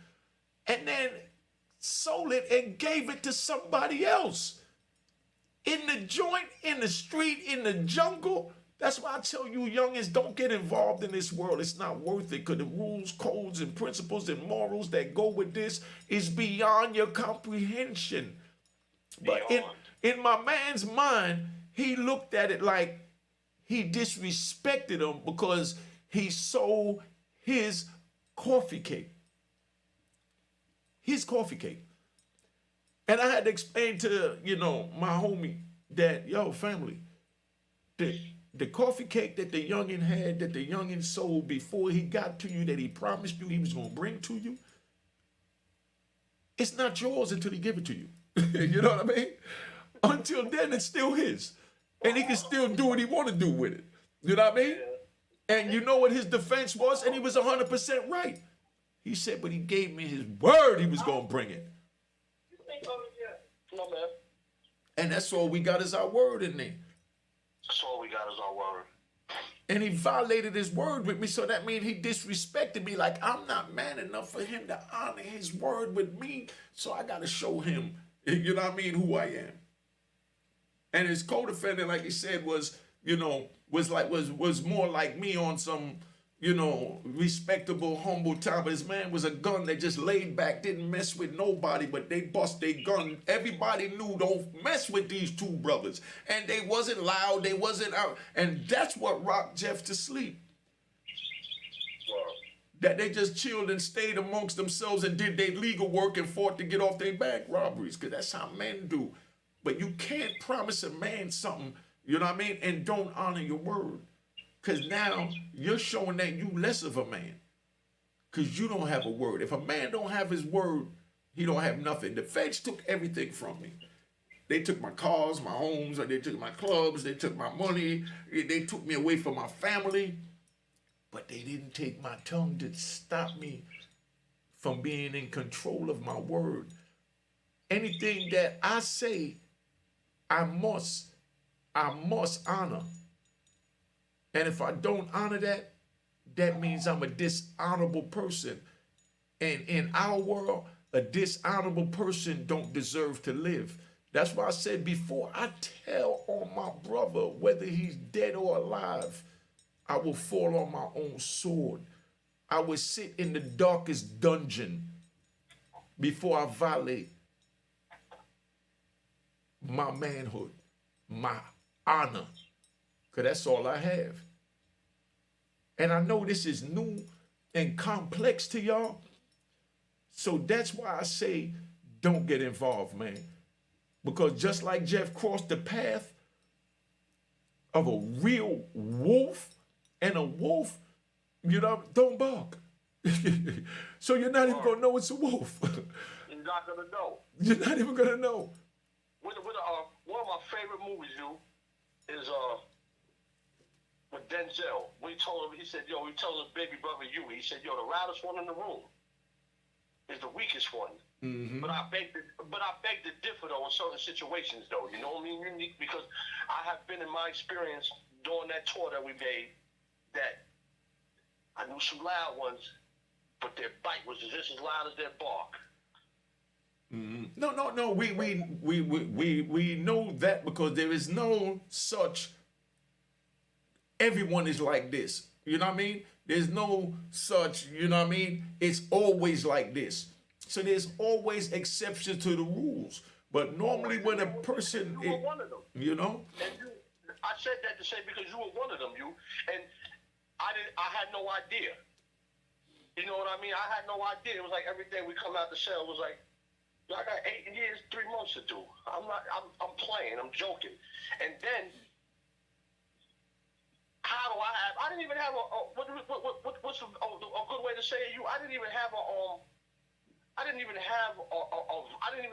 and then sold it and gave it to somebody else. In the joint, in the street, in the jungle. That's why I tell you youngins, don't get involved in this world. It's not worth it because the rules, codes, and principles and morals that go with this is beyond your comprehension. But in my man's mind, he looked at it like he disrespected him because he sold his coffee cake. His coffee cake. And I had to explain to, you know, my homie that, yo, family, the coffee cake that the youngin had, that the youngin sold before he got to you, that he promised you he was going to bring to you, it's not yours until he give it to you. You know what I mean? Until then, it's still his. And he can still do what he want to do with it. You know what I mean? And you know what his defense was? And he was 100% right. He said, but he gave me his word he was going to bring it. No, man. And that's all we got is our word in there. That's all we got is our word. And he violated his word with me, so that means he disrespected me. Like, I'm not man enough for him to honor his word with me, so I got to show him, you know what I mean, who I am. And his co-defendant, like he said, was, you know, was more like me on some, you know, respectable, humble time. But his man was a gun that just laid back, didn't mess with nobody, but they bust their gun. Everybody knew, don't mess with these two brothers. And they wasn't loud, they wasn't out. And that's what rocked Jeff to sleep. Wow. That they just chilled and stayed amongst themselves and did their legal work and fought to get off their bank robberies, because that's how men do. But you can't promise a man something, you know what I mean, and don't honor your word. Because now you're showing that you less of a man. Because you don't have a word. If a man don't have his word, he don't have nothing. The feds took everything from me. They took my cars, my homes, they took my clubs, they took my money, they took me away from my family. But they didn't take my tongue to stop me from being in control of my word. Anything that I say, I must honor. And if I don't honor that, that means I'm a dishonorable person. And in our world, a dishonorable person don't deserve to live. That's why I said before I tell on my brother, whether he's dead or alive, I will fall on my own sword. I will sit in the darkest dungeon before I violate my manhood, my honor, because that's all I have. And I know this is new and complex to y'all, so that's why I say don't get involved, man. Because just like Jeff crossed the path of a real wolf, and a wolf, you know, don't bark. So you're not even gonna know it's a wolf. You're not gonna know. You're not even gonna know. One of my favorite movies, is with Denzel. When he told him, he said, yo, he told his baby brother Huey, he said, yo, the loudest one in the room is the weakest one. Mm-hmm. But I beg to differ though in certain situations though. You know what I mean? Unique, because I have been in my experience during that tour that we made that I knew some loud ones, but their bite was just as loud as their bark. Mm-hmm. No. We know that because there is no such. Everyone is like this. You know what I mean? There's no such. You know what I mean? It's always like this. So there's always exceptions to the rules. But normally when a person, you were one of them. You know, And I said that to say because you were one of them, and I had no idea. You know what I mean? I had no idea. It was like every day we come out the cell was like, I got 8 years, 3 months to do. I'm playing, I'm joking. And then, how do I didn't even have what's a good way to say it? I didn't even have I didn't even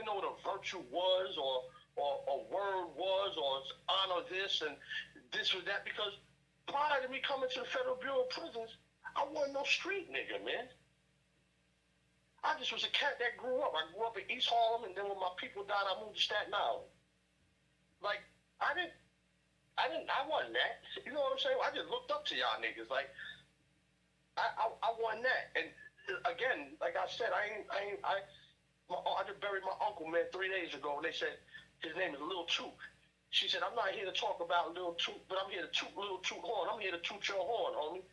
know what a virtue was or a word was or honor this and this or that, because prior to me coming to the Federal Bureau of Prisons, I wasn't no street nigga, man. I just was a cat that grew up. I grew up in East Harlem, and then when my people died, I moved to Staten Island. Like, I wasn't that. You know what I'm saying? I just looked up to y'all niggas. Like, I wasn't that. And again, like I said, I just buried my uncle, man, 3 days ago, and they said his name is Lil Toot. She said, I'm not here to talk about Lil Toot, but I'm here to toot Lil Toot horn. I'm here to toot your horn, homie.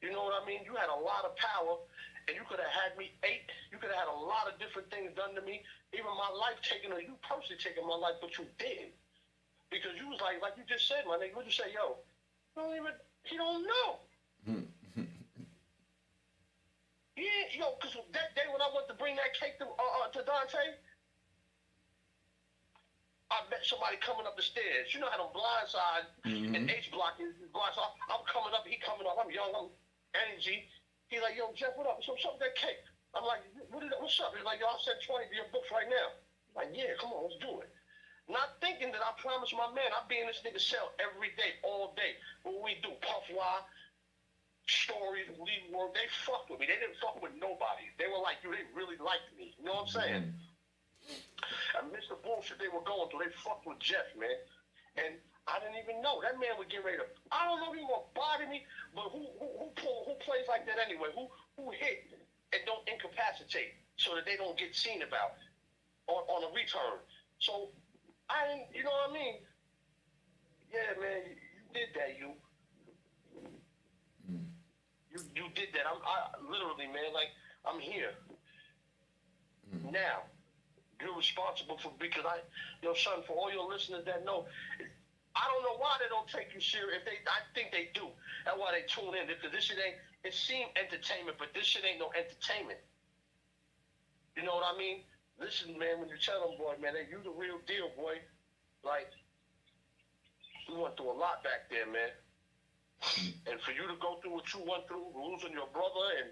You know what I mean? You had a lot of power, and you could have had me ate. You could have had a lot of different things done to me. Even my life taken, or you personally taking my life, but you didn't. Because you was like you just said, my nigga, what'd you say, yo? He don't know. Yeah, yo, because that day when I went to bring that cake to Dante, I met somebody coming up the stairs. You know how them blindside and H block is blind. So I'm coming up, he coming up. I'm young, I'm energy. He's like, yo, Jeff, what up? So what's up with that cake? I'm like, what's up? He's like, yo, I'll send 20 to your books right now. I'm like, yeah, come on, let's do it. Not thinking that I promised my man I'd be in this nigga's cell every day, all day. What we do, puff why, stories, leave work. They fucked with me. They didn't fuck with nobody. They were like, they really liked me. You know what I'm saying? Amidst the bullshit they were going through, they fucked with Jeff, man. And I didn't even know. That man would get ready to, I don't know if he gonna body me, but who plays like that anyway? Who hit and don't incapacitate so that they don't get seen about on a return? So I didn't, you know what I mean? Yeah, man, you did that, you did that. I literally, man, like, I'm here. Now, you're responsible for, because son, for all your listeners that know, I don't know why they don't take you serious. I think they do. That's why they tune in. Because this shit it seemed entertainment, but this shit ain't no entertainment. You know what I mean? Listen, man, when you tell them, boy, man, you the real deal, boy. Like, we went through a lot back there, man. And for you to go through what you went through, losing your brother, and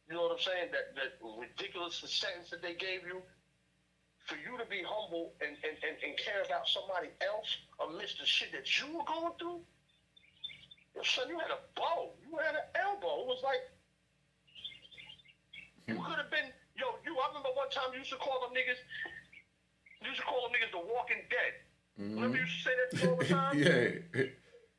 you know what I'm saying, that ridiculous sentence that they gave you, for you to be humble and care about somebody else amidst the shit that you were going through, son, you had a bow. You had an elbow. It was like, you could have been, I remember one time you used to call them niggas the Walking Dead. Remember you used to say that to me all the time? Yeah.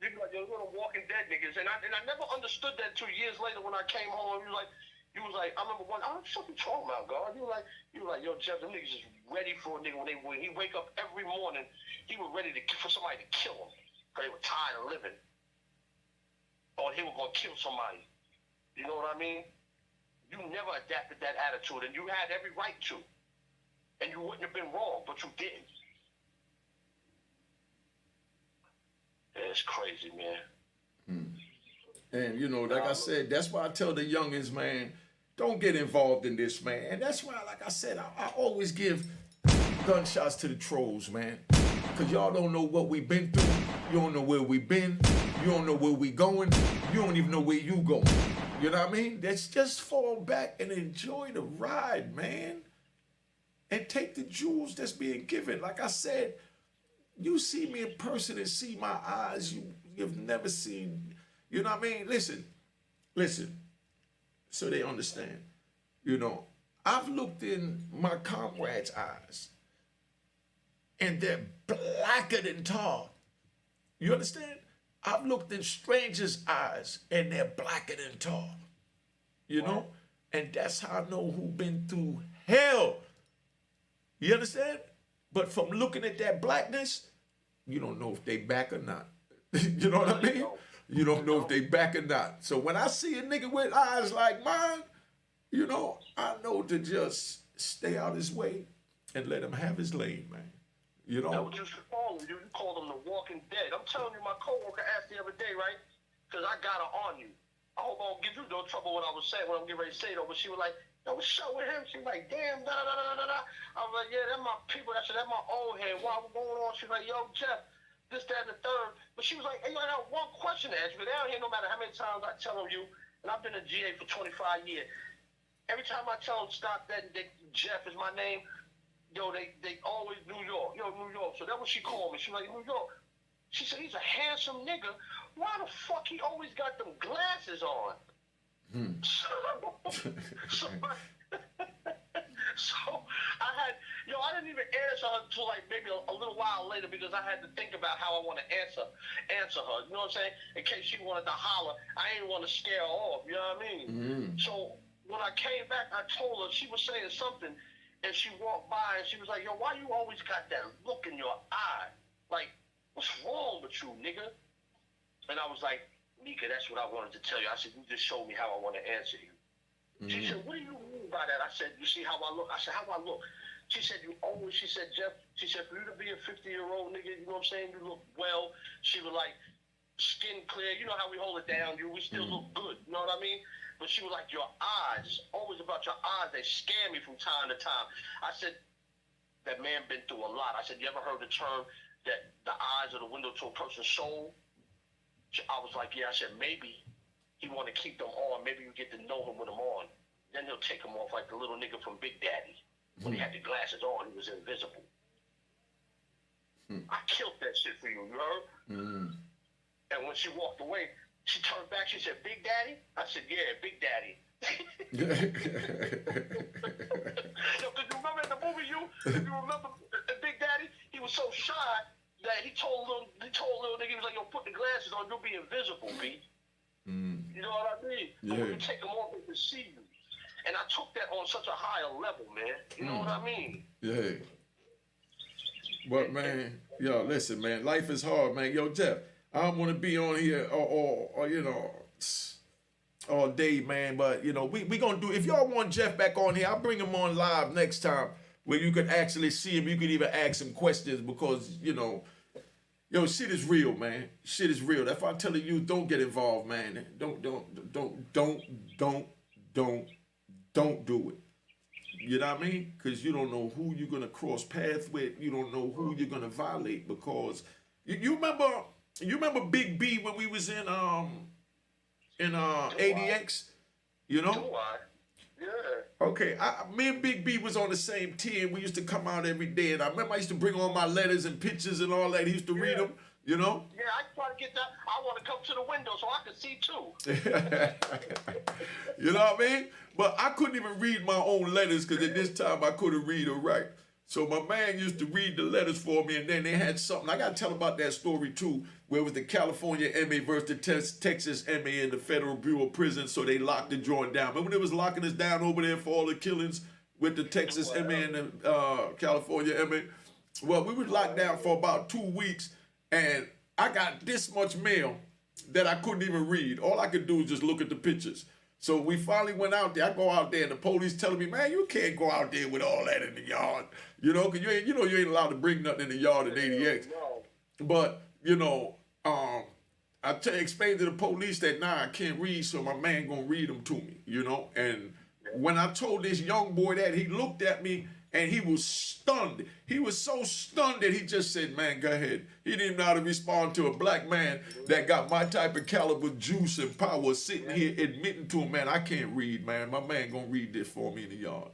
You'd be like, you're the Walking Dead niggas. And I never understood that 2 years later when I came home. You was like, I remember one, what the fuck you talking about, God? You were like, yo, Jeff, them niggas is ready for a nigga when he wake up every morning, he was ready for somebody to kill him. Because they were tired of living. Or he was going to kill somebody. You know what I mean? You never adapted that attitude, and you had every right to. And you wouldn't have been wrong, but you didn't. It's crazy, man. And, like I said, that's why I tell the youngins, man, don't get involved in this, man. And that's why, like I said, I always give gunshots to the trolls, man. Because y'all don't know what we've been through. You don't know where we've been. You don't know where we going. You don't even know where you going. You know what I mean? Let's just fall back and enjoy the ride, man. And take the jewels that's being given. Like I said, you see me in person and see my eyes you've never seen. You know what I mean? Listen, so they understand. I've looked in my comrades' eyes, and they're blacker than tar. You understand? I've looked in strangers' eyes, and they're blacker than tar. And that's how I know who've been through hell. You understand? But from looking at that blackness, you don't know if they back or not. You know what I mean? You don't know if they back or not. So when I see a nigga with eyes like mine, I know to just stay out his way and let him have his lane, man. You That know? what you should call them. You call them the Walking Dead. I'm telling you, my coworker asked the other day, right? Because I got her on you. I hope I don't get you no trouble what I was saying when I'm getting ready to say it. But she was like, "Yo, what's up with him?" She was like, "Damn, da da da da da da." I was like, "Yeah, that's my people. That's my old head. Why we going on?" She was like, "Yo, Jeff, this, that, and the third." But she was like, "Hey, yo, I got one question to ask you. They don't hear no matter how many times I tell them you, and I've been a GA for 25 years. Every time I tell them stop that, Jeff is my name. Yo, they always New York. Yo, New York. So that's what she called me. She was like, New York. She said, he's a handsome nigga. Why the fuck he always got them glasses on? So I had, I didn't even answer her until like maybe a little while later because I had to think about how I want to answer her. You know what I'm saying? In case she wanted to holler, I didn't want to scare her off. You know what I mean? So when I came back, I told her, she was saying something, and she walked by and she was like, "Yo, why you always got that look in your eye? Like, what's wrong with you, nigga?" And I was like, "Nika, that's what I wanted to tell you." I said, "You just showed me how I want to answer you." She said, "What do you mean by that?" I said, "You see how I look?" I said, "How I look?" She said, she said, "Jeff," she said, "for you to be a 50-year-old nigga, you know what I'm saying, you look well." She was like, "Skin clear, you know how we hold it down, we still look good." You know what I mean? But she was like, "Your eyes, always about your eyes, they scare me from time to time." I said, "That man been through a lot." I said, "You ever heard the term that the eyes are the window to a person's soul?" I was like, "Yeah." I said, "Maybe he want to keep them on. Maybe you get to know him with them on. Then he'll take them off like the little nigga from Big Daddy. When he had the glasses on, he was invisible." I killed that shit for you, you heard? And when she walked away, she turned back, she said, "Big Daddy?" I said, "Yeah, Big Daddy." Yo, cause you remember in the movie, if you remember Big Daddy, he was so shy that he told little nigga, he was like, "Yo, put the glasses on, you'll be invisible, B." You know what I mean? But when you take them off, they can see you. And I took that on such a higher level, man. You know what I mean? Yeah. But man, yo, listen, man, life is hard, man. Yo, Jeff, I don't want to be on here or all day, man. But we gonna do. If y'all want Jeff back on here, I'll bring him on live next time where you could actually see him. You could even ask him questions because shit is real, man. Shit is real. That's why I'm telling you, don't get involved, man. Don't do it. You know what I mean? Because you don't know who you're gonna cross paths with. You don't know who you're gonna violate. Because you remember Big B when we was in ADX. You know? Do I? Yeah. Okay, me and Big B was on the same team. We used to come out every day, and I remember I used to bring all my letters and pictures and all that. He used to read them. You know? Yeah, I try to get that. I want to come to the window so I can see too. You know what I mean? But I couldn't even read my own letters because at this time I couldn't read or write. So my man used to read the letters for me, and then they had something. I got to tell about that story too, where it was the California MA versus the Texas MA in the Federal Bureau of Prisons, so they locked the joint down. Remember when they was locking us down over there for all the killings with the Texas MA and the California MA? Well, we were locked down for about 2 weeks, and I got this much mail that I couldn't even read. All I could do was just look at the pictures. So we finally went out there. I go out there, and the police telling me, "Man, you can't go out there with all that in the yard, because you ain't allowed to bring nothing in the yard at ADX." But I explained to the police that I can't read, so my man gonna read them to me, And when I told this young boy that, he looked at me and he was stunned. He was so stunned that he just said, "Man, go ahead." He didn't even know how to respond to a black man that got my type of caliber, juice, and power sitting here admitting to him, "Man, I can't read, man. My man gonna read this for me in the yard."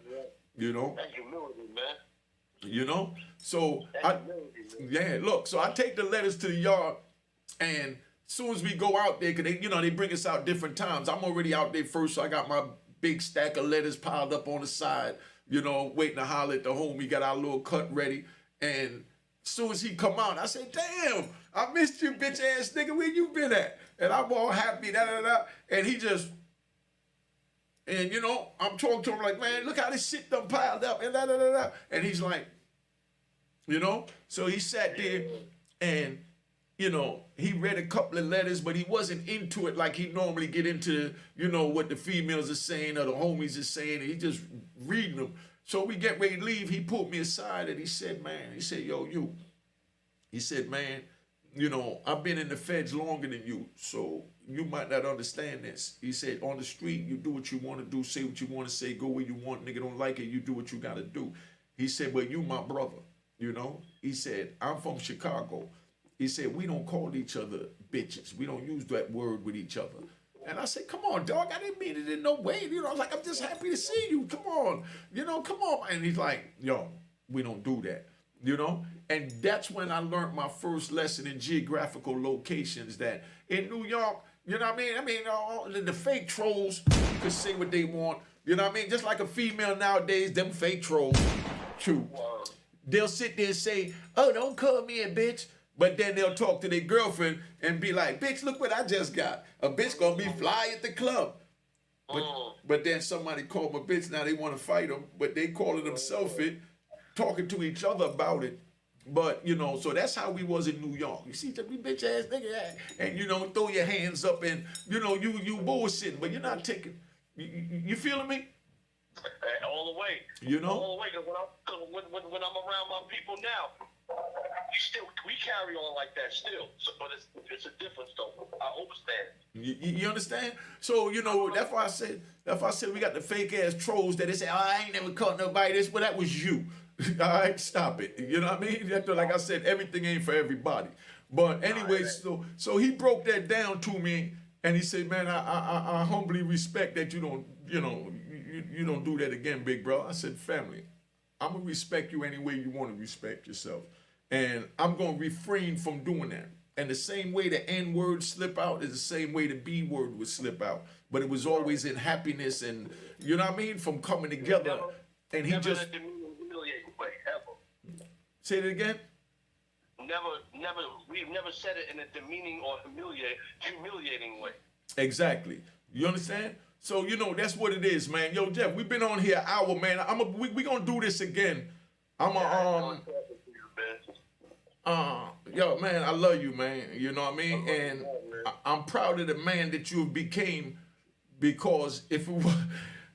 That's humility, man. So look, so I take the letters to the yard, and as soon as we go out there, cause they bring us out different times. I'm already out there first, so I got my big stack of letters piled up on the side, waiting to holler at the homie, got our little cut ready. And as soon as he come out, I said, "Damn, I missed you, bitch ass nigga, where you been at?" And I'm all happy, and he just, I'm talking to him like, "Man, look how this shit done piled up," and and he's like, so he sat there and, he read a couple of letters, but he wasn't into it like he normally get into, what the females are saying or the homies are saying. And he just reading them. So we get ready to leave. He pulled me aside and he said, man, he said, yo, you. He said, man, you know, I've been in the feds longer than you, so you might not understand this. He said, on the street, you do what you want to do, say what you want to say, go where you want. Nigga don't like it, you do what you got to do. He said, but you my brother, you know. He said, I'm from Chicago. He said, we don't call each other bitches. We don't use that word with each other. And I said, come on, dog, I didn't mean it in no way. You know, I was like, I'm just happy to see you. Come on. You know, come on. And he's like, yo, we don't do that. You know? And that's when I learned my first lesson in geographical locations, that in New York, you know what I mean? The fake trolls can say what they want. You know what I mean? Just like a female nowadays, them fake trolls, true. They'll sit there and say, oh, don't call me a bitch. But then they'll talk to their girlfriend and be like, bitch, look what I just got. A bitch gonna be fly at the club. But then somebody called them a bitch, now they want to fight them, but they calling themselves it, talking to each other about it. But, you know, so that's how we was in New York. You see, we bitch ass nigga, and, you know, throw your hands up and, you know, you bullshitting, but you're not taking, you feeling me? All the way. You know? All the way, because when I'm around my people now, we carry on like that still. So, but it's a difference though. I understand. You understand? So, you know, that's why I said we got the fake ass trolls that they say, oh, I ain't never caught nobody this. Well, that was you. All right, stop it. You know what I mean? Like I said, everything ain't for everybody. But anyway, so he broke that down to me, and he said, man, I humbly respect that you don't, you know, you don't do that again, big bro. I said, family, I'm gonna respect you any way you want to respect yourself. And I'm going to refrain from doing that. And the same way the N word slip out is the same way the B word would slip out. But it was always in happiness and, you know what I mean, from coming together. Never, and he never just... in a demeaning, humiliating way, ever. Say it again? Never, we've never said it in a demeaning or humiliating way. Exactly. You understand? So, you know, that's what it is, man. Yo, Jeff, we've been on here an hour, man. We going to do this again. Yo, man, I love you, man. You know what I mean? And I'm proud of the man that you became, because if it was,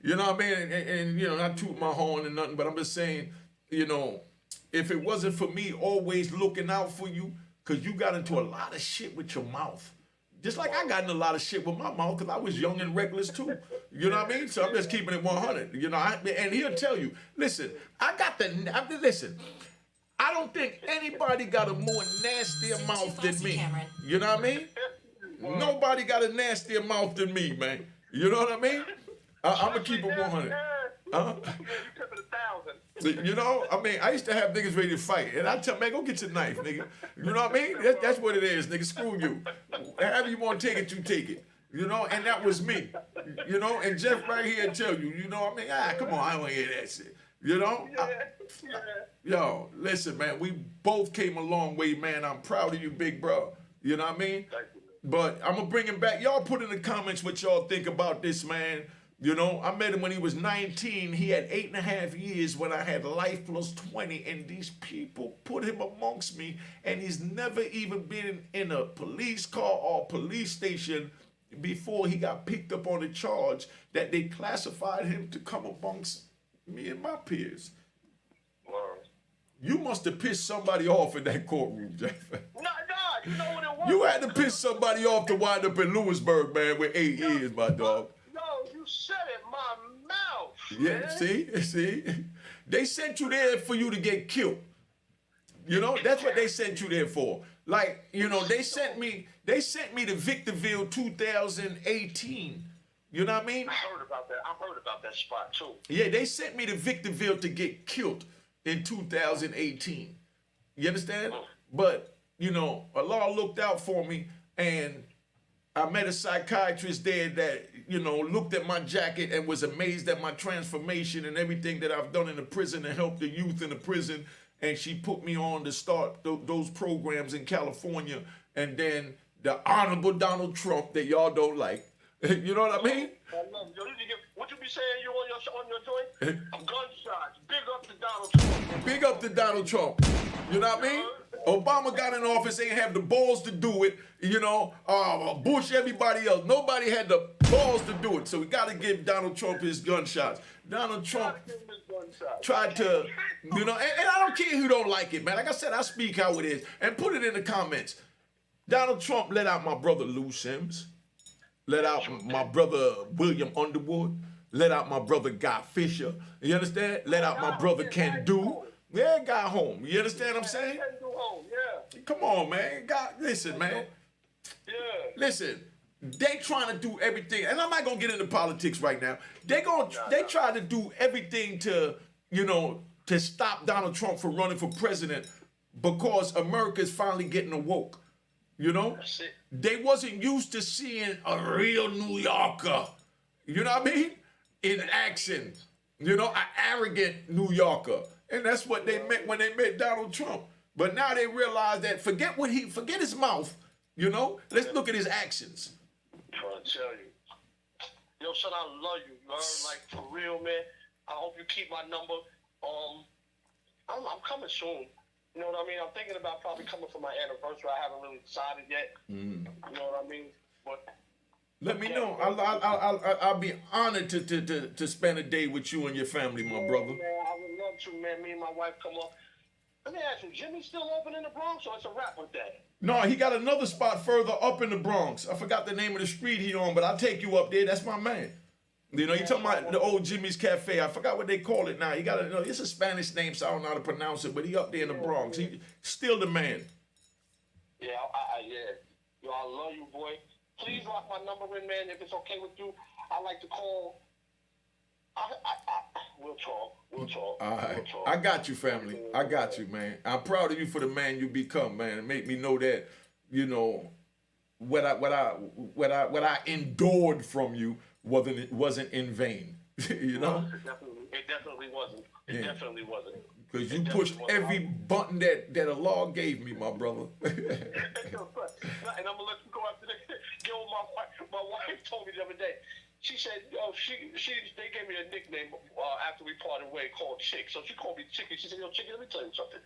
you know what I mean? And you know, not toot my horn and nothing, but I'm just saying, you know, if it wasn't for me always looking out for you, because you got into a lot of shit with your mouth. Just like I got in a lot of shit with my mouth because I was young and reckless too. You know what I mean? So I'm just keeping it 100. You know, and he'll tell you, listen, listen, I don't think anybody got a more nastier mouth than me. You know what I mean? Nobody got a nastier mouth than me, man. You know what I mean? I'm going to keep it 100. You know, I mean, I used to have niggas ready to fight. And I tell man, go get your knife, nigga. You know what I mean? That's what it is, nigga. Screw you. However you want to take it, you take it. You know, and that was me. You know, and Jeff right here tell you, you know what I mean? Come on, I don't want to hear that shit. You know? Yo, listen, man, we both came a long way, man. I'm proud of you, big bro. You know what I mean? But I'm going to bring him back. Y'all put in the comments what y'all think about this, man. You know, I met him when he was 19. He had 8.5 years when I had life plus 20. And these people put him amongst me. And he's never even been in a police car or police station before he got picked up on a charge that they classified him to come amongst me and my peers. You must have pissed somebody off in that courtroom, Jeff. No, you know what it was? You had to piss somebody off to wind up in Lewisburg, man, with 8 years, my dog. No, you said it, my mouth. Yeah, man. see? They sent you there for you to get killed. You know, that's what they sent you there for. Like, you know, they sent me to Victorville 2018. You know what I mean? I heard about that spot too. Yeah, they sent me to Victorville to get killed in 2018. You understand? But, you know, Allah looked out for me, and I met a psychiatrist there that, you know, looked at my jacket and was amazed at my transformation and everything that I've done in the prison to help the youth in the prison. And she put me on to start those programs in California. And then the Honorable Donald Trump that y'all don't like. You know what I mean? What you be saying you on your joint? Gunshots. Big up to Donald Trump. Big up to Donald Trump. You know what I mean? Obama got in office, ain't have the balls to do it. You know, Bush, everybody else. Nobody had the balls to do it. So we got to give Donald Trump his gunshots. Donald Trump tried to, you know, and I don't care who don't like it, man. Like I said, I speak how it is. And put it in the comments. Donald Trump let out my brother Lou Sims. Let out my brother William Underwood. Let out my brother Guy Fisher. You understand? Let out my brother Ken Do. Yeah, got home. You understand what I'm saying? Ken Do home, yeah. Come on, man. God, listen, man. Yeah. Listen, they trying to do everything, and I'm not gonna get into politics right now. They try to do everything to, you know, to stop Donald Trump from running for president because America's finally getting awoke. You know? That's it. They wasn't used to seeing a real New Yorker. You know what I mean? In action. You know, an arrogant New Yorker. And that's what they meant when they met Donald Trump. But now they realize that forget his mouth, you know? Let's look at his actions. I'm trying to tell you. Yo, son, I love you. You heard? Like, for real, man. I hope you keep my number. I'm coming soon. You know what I mean? I'm thinking about probably coming for my anniversary. I haven't really decided yet. You know what I mean? But let me know. I'll be honored to spend a day with you and your family, my brother. Man, I would love to, man. Me and my wife come up. Let me ask you, Jimmy's still open in the Bronx, or it's a wrap with that? No, he got another spot further up in the Bronx. I forgot the name of the street he on, but I'll take you up there. That's my man. You know, you talking about the old Jimmy's Cafe. I forgot what they call it now. He got it's a Spanish name, so I don't know how to pronounce it, but he up there in the Bronx. He still the man. Yeah, yeah. Yo, I love you, boy. Please lock my number in, man, if it's okay with you. I like to call. We'll talk. All right. I got you, family. I got you, man. I'm proud of you for the man you become, man. It made me know that, you know, what I endured from you wasn't in vain. You know? It definitely wasn't. It definitely wasn't. Because you pushed every button that the law gave me, my brother. And I'm gonna let you go after this. Yo, my wife told me the other day. She said, "Yo, they gave me a nickname after we parted ways called Chick." So she called me Chicky. She said, "Yo, Chicky, let me tell you something."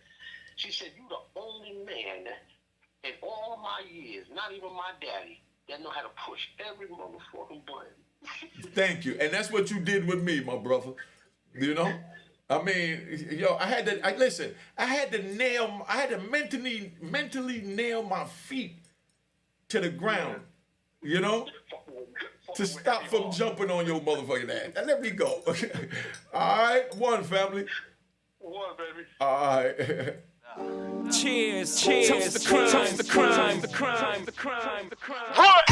She said, "You the only man in all my years, not even my daddy, that know how to push every motherfucking button." Thank you, and that's what you did with me, my brother. You know, I mean, yo, I had to mentally nail my feet to the ground. You know. To stop from jumping on your motherfucking ass. Now let me go. All right, one family. One, baby. All right. Cheers, toast the crime, toast the crime, the crime, the crime, the crime. What?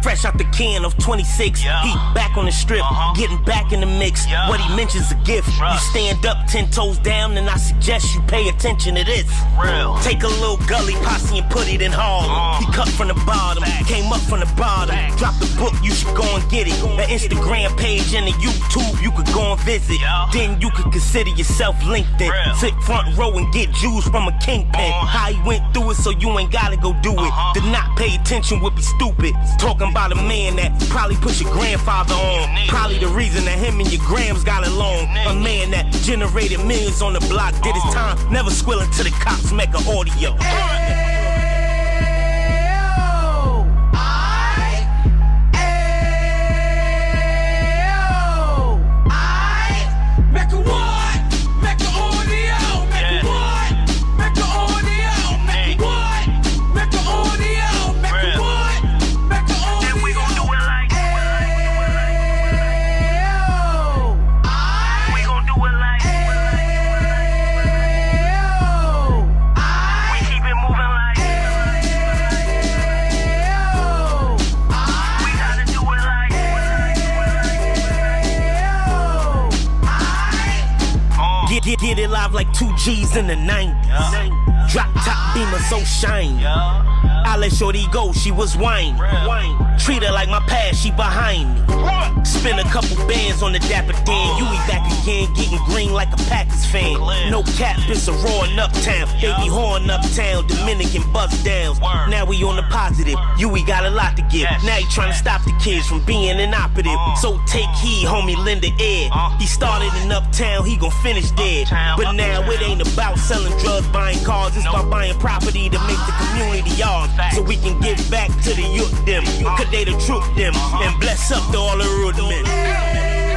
Fresh out the can of 26, yeah. He back on the strip, getting back in the mix. Yeah. What he mentions a gift. You stand up 10 toes down, and I suggest you pay attention to this. Real. Take a little gully posse and put it in Harlem. He cut from the bottom, came up from the bottom. Drop the book, you should go and get it. The Instagram page and the YouTube, you could go and visit. Then you could consider yourself LinkedIn. Sit front row and get Jews from a kingpin. How he went through it, so you ain't gotta go do it. To not pay attention would be stupid. Talking about a man that probably put your grandfather on. Probably the reason that him and your grams got along. A man that generated millions on the block, did his time, never squilling to the cops, Mecca audio. Get it live like 2 G's in the 90s. Drop top beamer so shiny. I let shorty go, she was whining. Treat her like my past, she behind me. Spin a couple bands on the Dapper Dan. You be back again, getting green like a Packers fan. No cap, it's a raw in uptown. Baby horn uptown, Dominican bust downs. Now we on the positive, we got a lot to give. Now he trying to stop the kids from being inoperative. So take heed, homie, lend a ear. He started in uptown, he gon' finish dead. But now it ain't about selling drugs, buying cars. It's about buying property to make the community ours. So we can give back to the youth them. Cause they the truth them. And bless up to all the rude men.